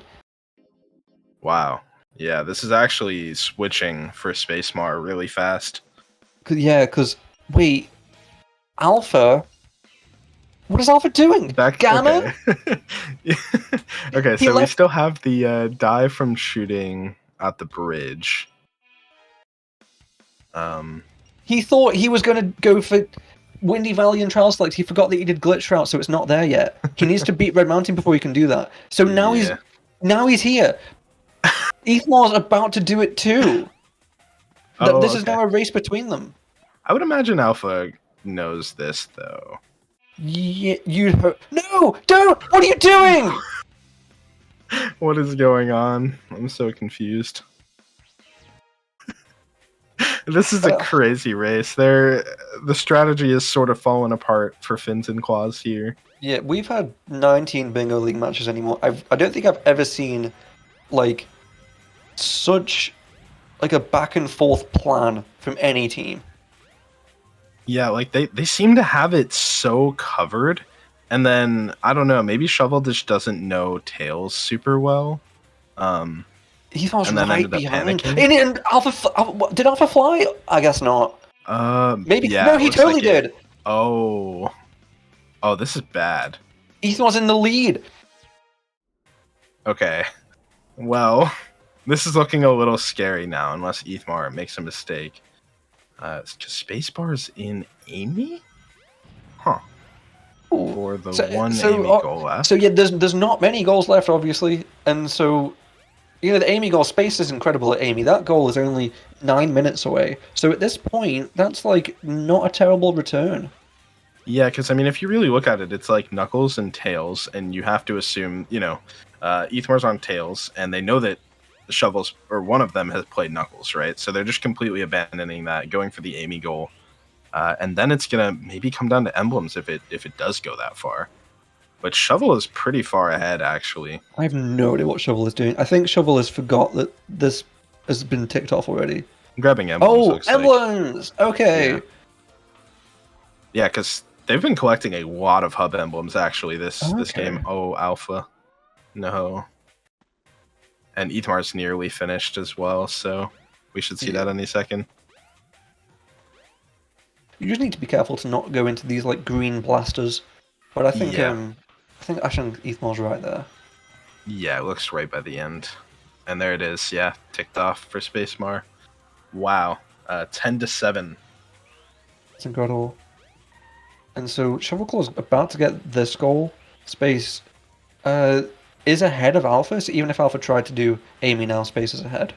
Wow. Yeah, this is actually switching for SpaceMar really fast. Because wait, Alpha? What is Alpha doing? Gamma? Okay, so we still have the dive from shooting at the bridge. He thought he was going to go for Windy Valley and Trial Select. He forgot that he did Glitch Route, so it's not there yet. He needs to beat Red Mountain before he can do that. So now he's here. Ethmar's about to do it too. This is now a race between them. I would imagine Alpha knows this, though. Yeah, no, don't! What are you doing? What is going on? I'm so confused. This is a crazy race. The strategy is sort of falling apart for Fins and Claws here. Yeah, we've had 19 Bingo League matches anymore. I don't think I've ever seen such a back and forth plan from any team. Yeah, they seem to have it so covered, and then I don't know, maybe Shovel just doesn't know Tails super well. He was right behind. And Alpha, did Alpha fly? I guess not. Maybe. Yeah, no, he totally did. Oh, this is bad. Ethan was in the lead. Okay, well, this is looking a little scary now, unless Ethmar makes a mistake. Because Spacebar's in Amy? Huh. Ooh. For the Amy goal left. So yeah, there's not many goals left, obviously. And so, the Amy goal, Space is incredible at Amy. That goal is only 9 minutes away. So at this point, that's not a terrible return. Yeah, because I mean, if you really look at it, it's like Knuckles and Tails, and you have to assume, Ethmar's on Tails, and they know that Shovels, or one of them, has played Knuckles, right? So they're just completely abandoning that, going for the Amy goal, and then it's gonna maybe come down to emblems if it does go that far. But Shovel is pretty far ahead, actually. I have no idea what Shovel is doing. I think Shovel has forgot that this has been ticked off already. I'm grabbing emblems. Emblems! Okay. Yeah, because they've been collecting a lot of hub emblems, actually, this game. Oh, Alpha. No. And Ethmar's nearly finished as well, so we should see that any second. You just need to be careful to not go into these green blasters. But I think Ethmar's right there. Yeah, it looks right by the end. And there it is, ticked off for SpaceMar. Wow. 10-7. It's incredible. And so Shovelclaw's about to get this goal. Space. is ahead of Alpha, so even if Alpha tried to do Amy now, Space is ahead.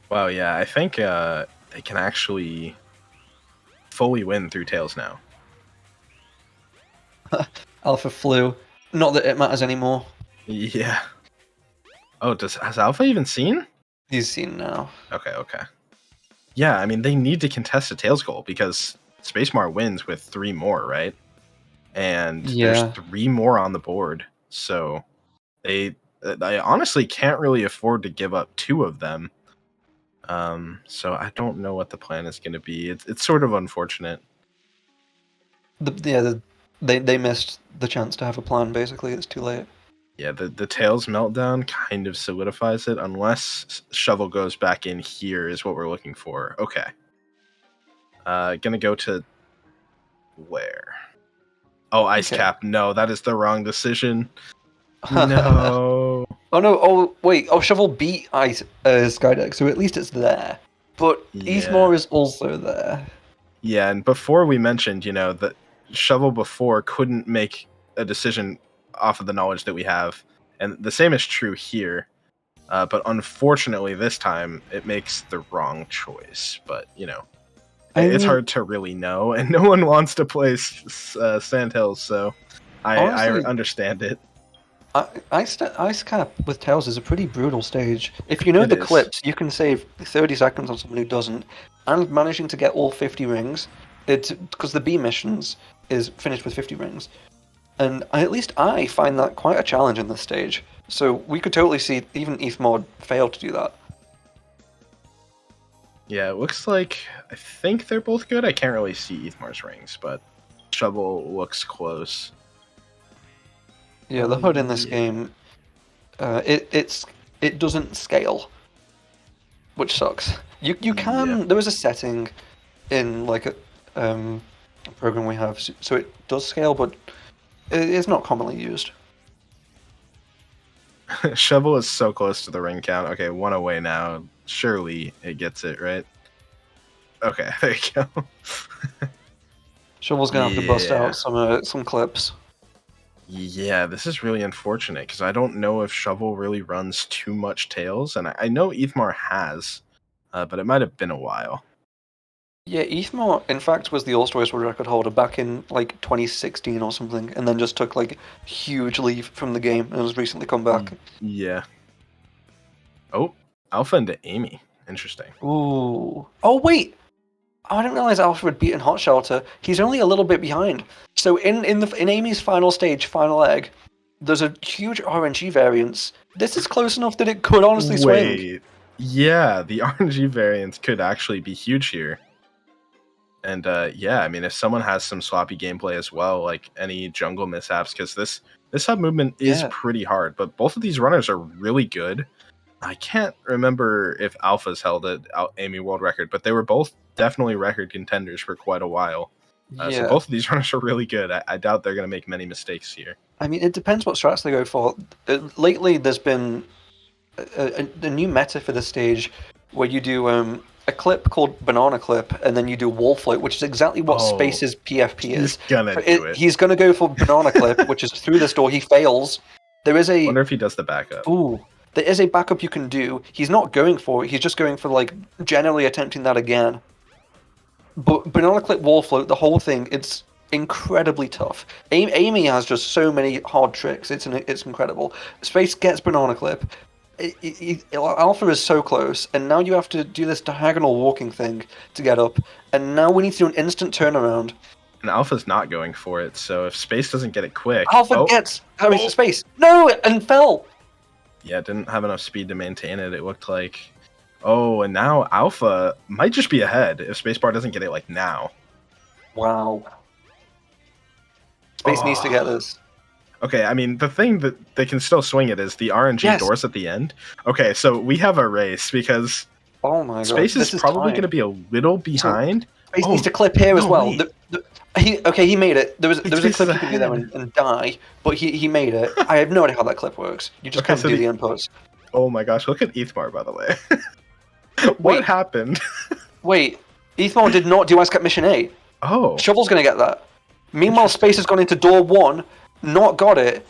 Wow, yeah, I think they can actually fully win through Tails now. Alpha flew. Not that it matters anymore. Yeah. Oh, has Alpha even seen? He's seen now. Okay. Yeah, I mean, they need to contest a Tails goal because SpaceMar wins with 3 more, right? And there's Yeah. 3 more on the board, so they honestly can't really afford to give up 2 of them. So I don't know what the plan is going to be. It's sort of unfortunate. They missed the chance to have a plan. Basically, it's too late. Yeah, the Tails meltdown kind of solidifies it, unless Shovel goes back in here is what we're looking for. Okay. Gonna go to where? Oh, Ice Okay. Cap. No, that is the wrong decision. No. Oh no! Oh wait! Oh, Shovel beat Skydeck, so at least it's there. But Yeah. Eastmore is also there. Yeah, and before we mentioned, that Shovel before couldn't make a decision off of the knowledge that we have, and the same is true here. But unfortunately, this time it makes the wrong choice. But I it's mean, hard to really know, and no one wants to play Sandhills, so I honestly, understand it. Ice Cap with Tails is a pretty brutal stage. If you know It the is. clips, you can save 30 seconds on someone who doesn't, and managing to get all 50 rings. It's because the B missions is finished with 50 rings, and at least I find that quite a challenge in this stage. So we could totally see even Ethmod fail to do that. Yeah, it looks like I think they're both good. I can't really see Ethmar's rings, but Shovel looks close. Yeah, the HUD in this Yeah. game, it doesn't scale, which sucks. You Yeah. can there is a setting in like a program we have, so it does scale, but it is not commonly used. Shovel is so close to the ring count. Okay, 1 away now. Surely it gets it, right? Okay, there you go. Shovel's gonna have to bust Yeah. out some clips. Yeah, this is really unfortunate because I don't know if Shovel really runs too much Tails, and I know Ethmar has, but it might have been a while. Yeah, Ethmore, in fact, was the All-Stars world record holder back in like 2016 or something, and then just took like huge leave from the game and has recently come back. Yeah. Oh, Alpha into Amy. Interesting. Ooh. Oh wait, I didn't realize Alpha had beaten Hot Shelter. He's only a little bit behind. So in Amy's final stage, final egg, there's a huge RNG variance. This is close enough that it could honestly swing. Wait. Yeah, the RNG variance could actually be huge here. And yeah, I mean, if someone has some sloppy gameplay as well, like any jungle mishaps, because this hub movement is Yeah. pretty hard, but both of these runners are really good. I can't remember if Alpha's held an Amy world record, but they were both definitely record contenders for quite a while. So Yeah. both of these runners are really good. I doubt they're going to make many mistakes here. I mean, it depends what strats they go for. Lately, there's been a new meta for this stage where you do a clip called Banana Clip, and then you do Wall Float, which is exactly what Oh, Space's PFP is. he's gonna do it. He's going to go for Banana Clip, which is through this door. He fails. There is a Wonder if he does the backup. there is a backup you can do. He's not going for it. He's just going for like generally attempting that again. But Banana Clip Wall Float, the whole thing, it's incredibly tough. Amy has just so many hard tricks. It's incredible. Space gets Banana Clip. Alpha is so close, and now you have to do this diagonal walking thing to get up. And now we need to do an instant turnaround. And Alpha's not going for it, so if Space doesn't get it quick... Alpha gets Space. No, and fell. Yeah, didn't have enough speed to maintain it, it looked like. Oh, and now Alpha might just be ahead if Spacebar doesn't get it, like, now. Wow. Space needs to get this. Okay, I mean, the thing that they can still swing it is the RNG doors at the end. Okay, so we have a race because oh my god, Space is probably going to be a little behind. So Space needs to clip here as well. Wait. He made it. There was a clip Space you can do there and die, but he made it. I have no idea how that clip works. You just can't do the inputs. Oh my gosh, look at Ethmar, by the way. What happened? Wait, Ethmar did not do Ice Cap Mission 8. Oh. Shovel's going to get that. Meanwhile, Space has gone into door 1, not got it.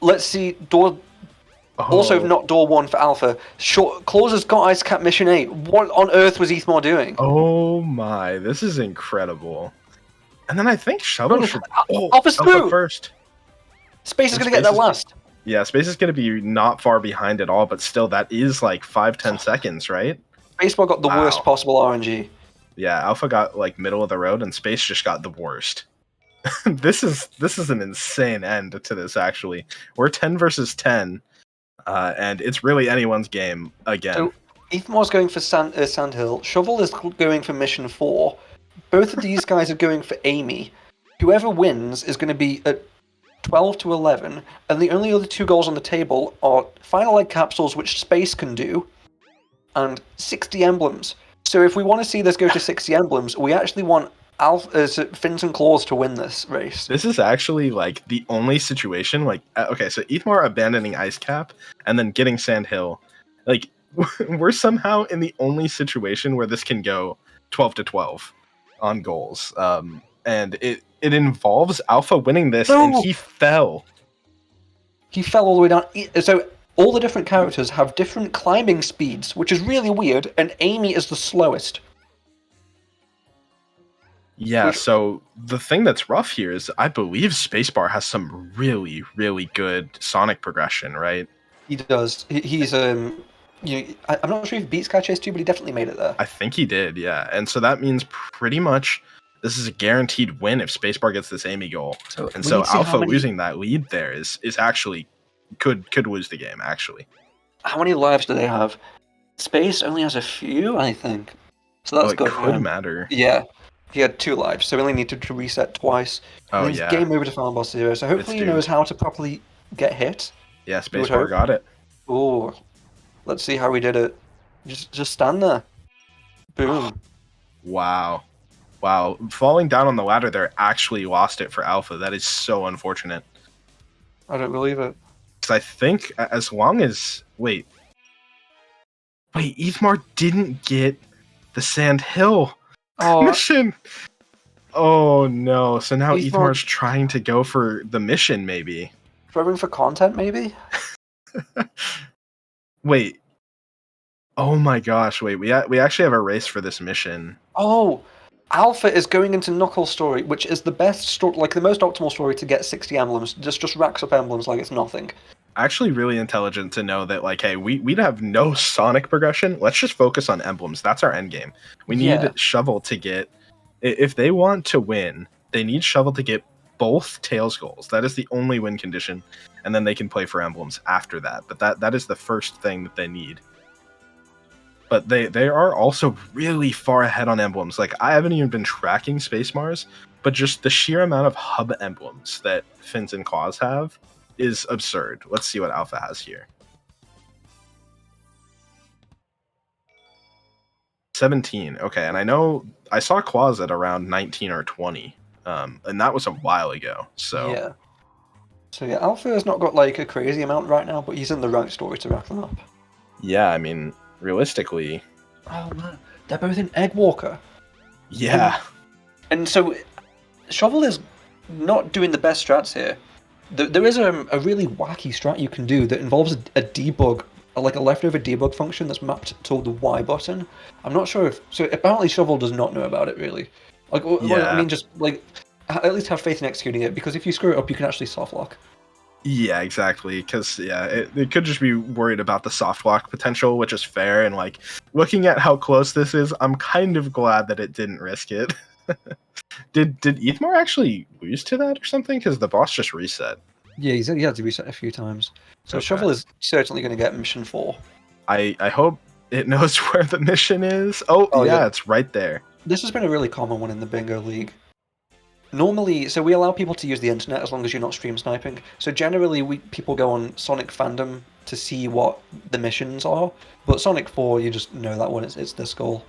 let's see. Door also Oh, not door 1 for Alpha. Claus has got Ice Cap Mission 8. What on earth was Ethmar doing? oh my, this is incredible. And then I think Shuttle Oh, should. Oh, Alpha's Alpha through. first. Space is And going to get there Space is. last. Yeah, Space is going to be not far behind at all, but still, that is like 5-10 seconds, right? Baseball got the worst Wow. possible RNG. Yeah, Alpha got like middle of the road, and Space just got the worst. This is an insane end to this. Actually, we're 10 versus 10, and it's really anyone's game again. So Ethmar's going for Sandhill. Shovel is going for Mission 4. Both of these guys are going for Amy. Whoever wins is going to be at 12 to 11, and the only other 2 goals on the table are Final Egg Capsules, which Space can do, and 60 emblems. So if we want to see this go to 60 emblems, we actually want Fins and Claws to win this race. This is actually like the only situation. Like, okay, so Ethmar abandoning Ice Cap and then getting Sand Hill, like we're somehow in the only situation where this can go 12-12 on goals. And it involves Alpha winning this, and he fell. He fell all the way down. So all the different characters have different climbing speeds, which is really weird, and Amy is the slowest. Yeah, so the thing that's rough here is I believe SpaceMar has some really, really good Sonic progression, right? He does. He's I'm not sure if he beats Sky Chase 2, but he definitely made it there. I think he did, yeah. And so that means pretty much this is a guaranteed win if Spacebar gets this Amy goal. And so Alpha losing that lead there is actually could lose the game, actually. How many lives do they have? Space only has a few, I think. So that's good. It could matter. Yeah. He had 2 lives, so he only needed to reset twice. Oh, and yeah. Game over to Final Boss 0, so hopefully he knows how to properly get hit. Yeah, Spacebar got it. Oh, let's see how he did it. Just stand there. Boom. Wow. Wow. Falling down on the ladder there actually lost it for Alpha. That is so unfortunate. I don't believe it. Because I think as long as... Wait, Ethmar didn't get the Sand Hill mission. Oh no! So now Ethmar's trying to go for the mission, maybe. Throwing for content, maybe. Wait. Oh my gosh! Wait, we actually have a race for this mission. Oh, Alpha is going into Knuckles' story, which is the best story, like the most optimal story to get 60 emblems. Just racks up emblems like it's nothing. Actually, really intelligent to know that, like, hey, we'd have no Sonic progression. Let's just focus on emblems. That's our end game. We need Shovel to get. If they want to win, they need Shovel to get both Tails goals. That is the only win condition, and then they can play for emblems after that. But that is the first thing that they need. But they are also really far ahead on emblems. Like, I haven't even been tracking SpaceMars, but just the sheer amount of hub emblems that Fins and Claws have is absurd. Let's see what Alpha has here. 17. Okay, and I know I saw Claws at around 19 or 20, and that was a while ago. So yeah, Alpha has not got like a crazy amount right now, but he's in the right story to rack them up. Yeah, I mean, realistically. Oh man, they're both in Eggwalker. Yeah. And so Shovel is not doing the best strats here. There is a really wacky strat you can do that involves a debug, like a leftover debug function that's mapped to the Y button. I'm not sure if... So apparently Shovel does not know about it, really. Like, I mean, just, like, at least have faith in executing it, because if you screw it up, you can actually soft lock. Yeah, exactly. Because, it could just be worried about the soft lock potential, which is fair. And, like, looking at how close this is, I'm kind of glad that it didn't risk it. Did Ethmar actually lose to that or something? Because the boss just reset. Yeah, he had to reset a few times. So okay. Shovel is certainly going to get mission 4. I hope it knows where the mission is. Oh yeah, it's right there. This has been a really common one in the Bingo League. Normally, so we allow people to use the internet as long as you're not stream sniping. So generally, people go on Sonic Fandom to see what the missions are. But Sonic 4, you just know that one. It's this goal.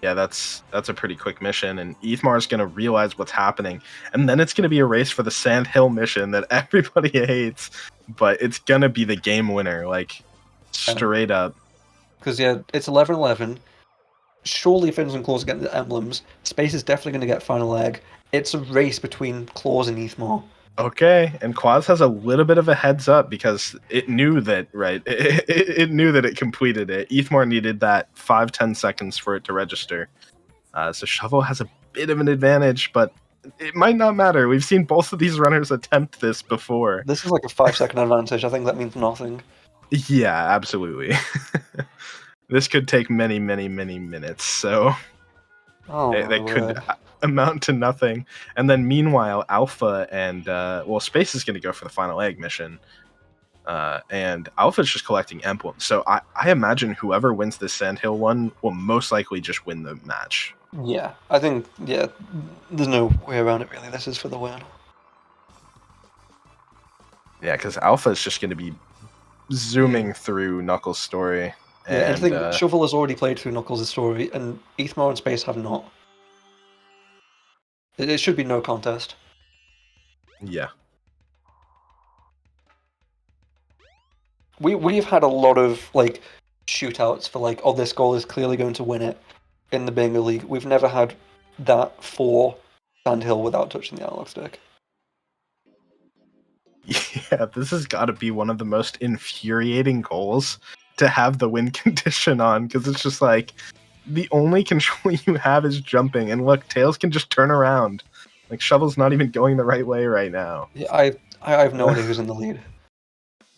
Yeah, that's a pretty quick mission, and Ethmar's going to realize what's happening, and then it's going to be a race for the Sand Hill mission that everybody hates, but it's going to be the game winner, like, straight up. Because, yeah, it's 11-11. Surely Fins and Claws get the emblems. Space is definitely going to get Final Egg. It's a race between Claws and Ethmar. Okay, and Quaz has a little bit of a heads up because it knew that, right? It knew that it completed it. Ethmar needed that 5-10 seconds for it to register. So Shovel has a bit of an advantage, but it might not matter. We've seen both of these runners attempt this before. This is like a 5-second advantage. I think that means nothing. Yeah, absolutely. This could take many, many, many minutes, so Oh my that could word. amount to nothing. And then meanwhile, Alpha and Space is going to go for the final egg mission. And Alpha's just collecting emblems. So I imagine whoever wins this Sandhill one will most likely just win the match. Yeah, I think, yeah, there's no way around it really. This is for the win. Yeah, because Alpha is just going to be zooming through Knuckles' story. Yeah, and I think Shovel has already played through Knuckles' story, and Ethmar and Space have not. It should be no contest. Yeah. We've had a lot of like shootouts for like, oh, this goal is clearly going to win it in the Bingo League. We've never had that for Sandhill without touching the analog stick. Yeah, this has got to be one of the most infuriating goals to have the win condition on, because it's just like the only control you have is jumping, and look, Tails can just turn around. Like Shovel's not even going the right way right now. Yeah, I have no idea who's in the lead.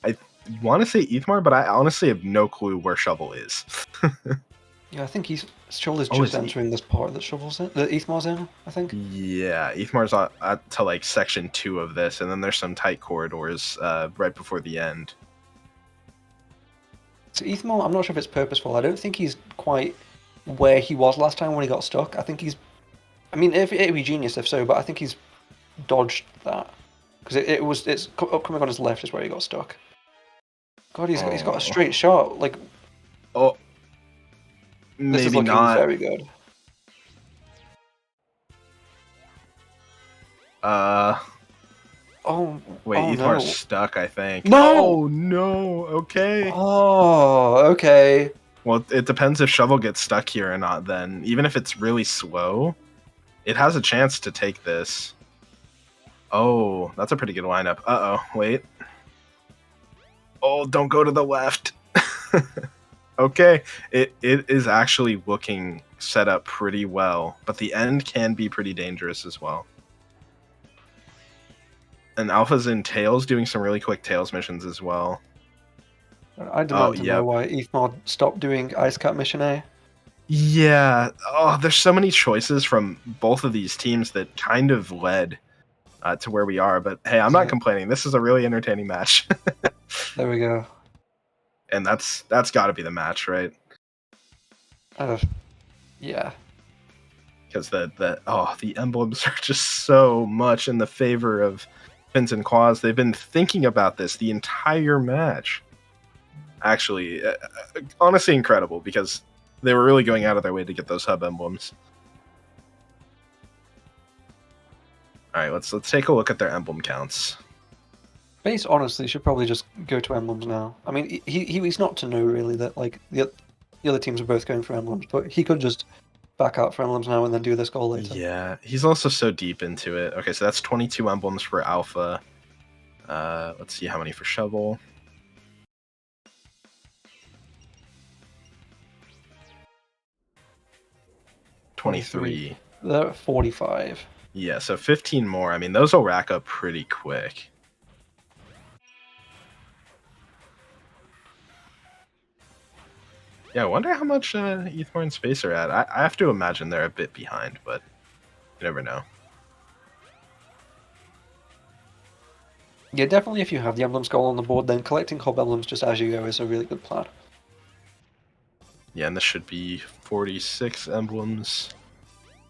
I want to say Ethmar, but I honestly have no clue where Shovel is. Yeah, I think Shovel's Oh, just is he? entering this part that Shovel's in, that Ethmar's in, I think. Yeah, Ethmar's to like section 2 of this, and then there's some tight corridors right before the end. So Ethmar, I'm not sure if it's purposeful. I don't think he's quite where he was last time when he got stuck. I think he's, I mean, it'd be genius if so, but I think he's dodged that because it's coming on his left is where he got stuck. God, he's got a straight shot. Like, oh, this is maybe looking not. very good. Oh, Wait, oh Ethmar's no. stuck, I think. No! Oh no. Okay. Oh, okay. Well, it depends if Shovel gets stuck here or not. Then, even if it's really slow, it has a chance to take this. Oh, that's a pretty good lineup. Uh-oh, wait. Oh, don't go to the left. Okay, it is actually looking set up pretty well, but the end can be pretty dangerous as well. And Alpha's in Tails doing some really quick Tails missions as well. I demand to know why Ethmar stopped doing Ice Cap Mission A. Yeah. Oh, there's so many choices from both of these teams that kind of led to where we are. But hey, I'm not complaining. This is a really entertaining match. There we go. And that's got to be the match, right? Yeah. Because the emblems are just so much in the favor of Fins and Quaz. They've been thinking about this the entire match. Actually, honestly incredible, because they were really going out of their way to get those hub emblems. All right, let's take a look at their emblem counts. Base honestly should probably just go to emblems now. I mean, he's not to know really that like the other teams are both going for emblems, but he could just back out for emblems now and then do this goal later. Yeah, he's also so deep into it. Okay, so that's 22 emblems for Alpha. Let's see how many for Shovel. $23. They're at 45. Yeah, so 15 more. I mean, those will rack up pretty quick. Yeah, I wonder how much Ethmar and Space are at. I have to imagine they're a bit behind, but you never know. Yeah, definitely if you have the emblems goal on the board, then collecting hub emblems just as you go is a really good plan. Yeah, and this should be 46 emblems.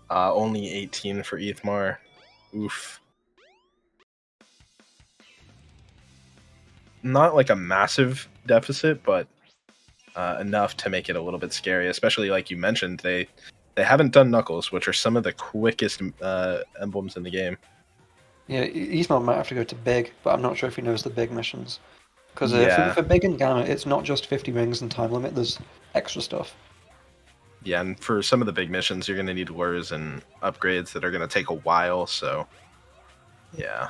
Only 18 for Ethmar. Oof. Not like a massive deficit, but enough to make it a little bit scary. Especially like you mentioned, they haven't done Knuckles, which are some of the quickest emblems in the game. Yeah, Ethmar might have to go to Big, but I'm not sure if he knows the Big missions. Because for Big and Gamma, it's not just 50 rings and time limit, there's extra stuff. Yeah, and for some of the big missions, you're going to need lures and upgrades that are going to take a while, so yeah.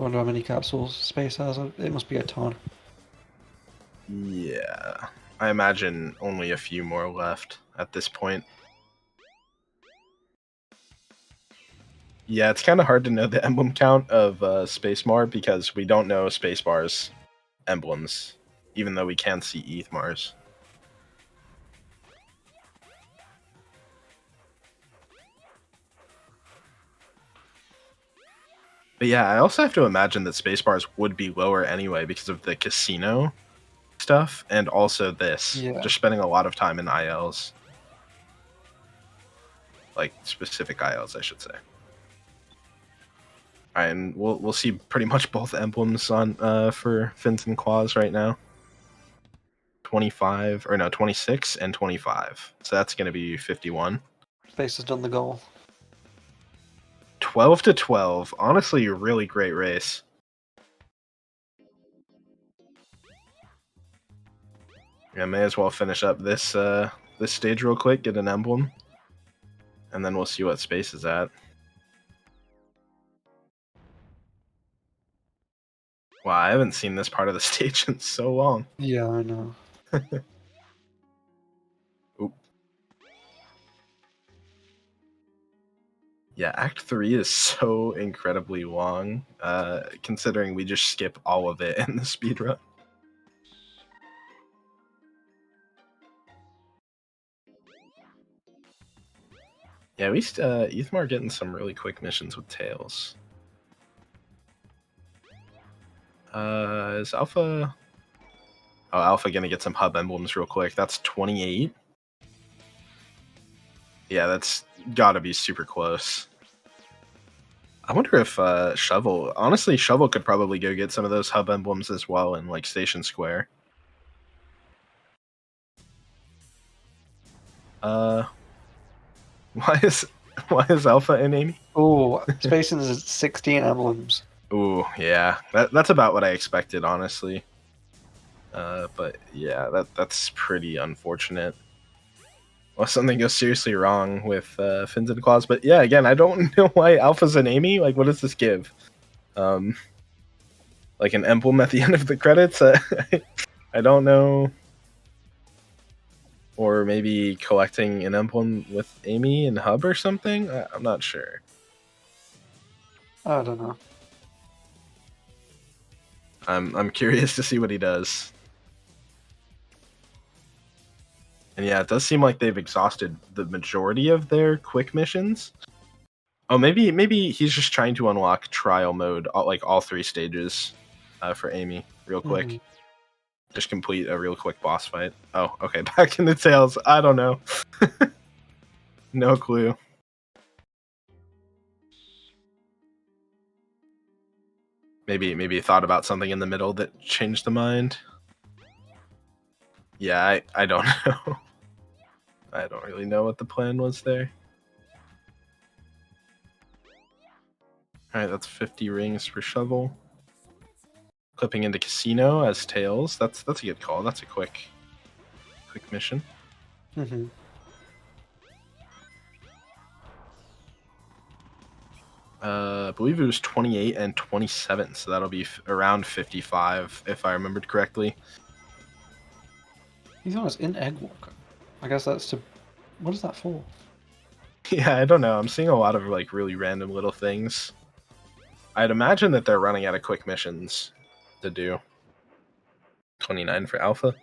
I wonder how many capsules space has. It must be a ton. Yeah, I imagine only a few more left at this point. Yeah, it's kind of hard to know the emblem count of SpaceMar because we don't know SpaceMar's emblems, even though we can see ETHMar's. But yeah, I also have to imagine that Spacebars would be lower anyway because of the casino stuff and also this. Yeah. Just spending a lot of time in ILs. Like specific ILs, I should say. Alright, and we'll see pretty much both emblems on for fins and claws right now. 25 or no 26 and 25. So that's gonna be 51. Space has done the goal. 12 to 12. Honestly, a really great race. I may as well finish up this this stage real quick, get an emblem, and then we'll see what space is at. Wow, I haven't seen this part of the stage in so long. Yeah, I know. Oop. Yeah, Act 3 is so incredibly long, considering we just skip all of it in the speedrun. Yeah, at least Ethmar getting some really quick missions with Tails. Is Alpha... Oh, Alpha gonna get some hub emblems real quick. That's 28. Yeah, that's gotta be super close. I wonder if Shovel... Honestly, Shovel could probably go get some of those hub emblems as well in, like, Station Square. Why is Alpha in Amy? Oh, Space is 16 emblems. Ooh, yeah. That's about what I expected, honestly. But yeah, that's pretty unfortunate. Well, something goes seriously wrong with Fins and Claws. But yeah, again, I don't know why Alpha's an Amy. Like, what does this give? Like an emblem at the end of the credits? I don't know. Or maybe collecting an emblem with Amy and Hub or something? I'm not sure. I don't know. I'm curious to see what he does. And yeah, it does seem like they've exhausted the majority of their quick missions. Oh, maybe he's just trying to unlock trial mode, like all 3 stages, for Amy, real quick. Mm-hmm. Just complete a real quick boss fight. Oh, okay, back in the Tails. I don't know. No clue. Maybe he thought about something in the middle that changed the mind. Yeah, I don't know. I don't really know what the plan was there. Alright, that's 50 rings for Shovel. Clipping into Casino as Tails. That's a good call. That's a quick mission. Mm-hmm. I believe it was 28 and 27, so that'll be around 55 if I remembered correctly. He's almost in Egg Walker. I guess that's to... What is that for? Yeah, I don't know. I'm seeing a lot of like really random little things. I'd imagine that they're running out of quick missions to do. 29 for Alpha.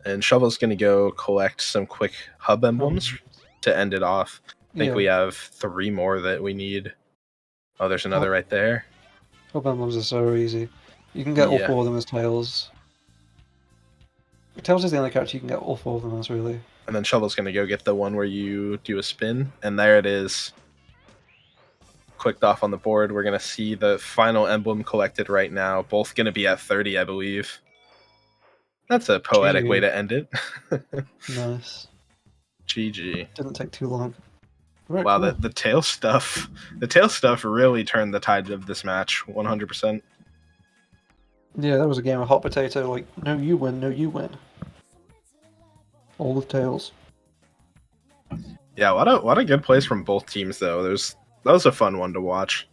And Shovel's going to go collect some quick hub emblems to end it off. I think we have 3 more that we need. Oh, there's another right there. Hub emblems are so easy. You can get all 4 of them as Tails. Tails is the only character you can get all 4 of them as, really. And then Shovel's going to go get the one where you do a spin. And there it is. Clicked off on the board. We're going to see the final emblem collected right now. Both going to be at 30, I believe. That's a poetic way to end it. Nice. GG. Didn't take too long. Very wow, cool. the tail stuff really turned the tide of this match 100%. Yeah, that was a game of hot potato, like, no you win, no you win. All with Tails. Yeah, what a good plays from both teams though. That was a fun one to watch.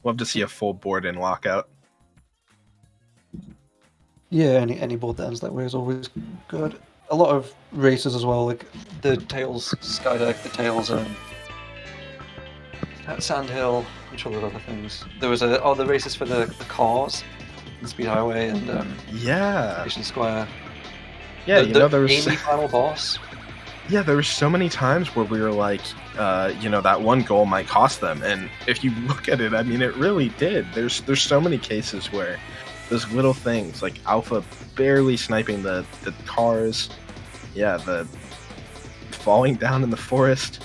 Love to see a full board in Lockout. Yeah, any board that ends that way is always good. A lot of races as well, like the Tails Skydeck, the Tails at Sandhill. I'm sure there are other things. There was the races for the cars, the Speed Highway and Yeah. Station Square. Yeah, The there was Amy final boss. yeah, there were so many times where we were like, that one goal might cost them, and if you look at it, I mean, it really did. There's so many cases where those little things like Alpha barely sniping the cars, yeah, the falling down in the forest.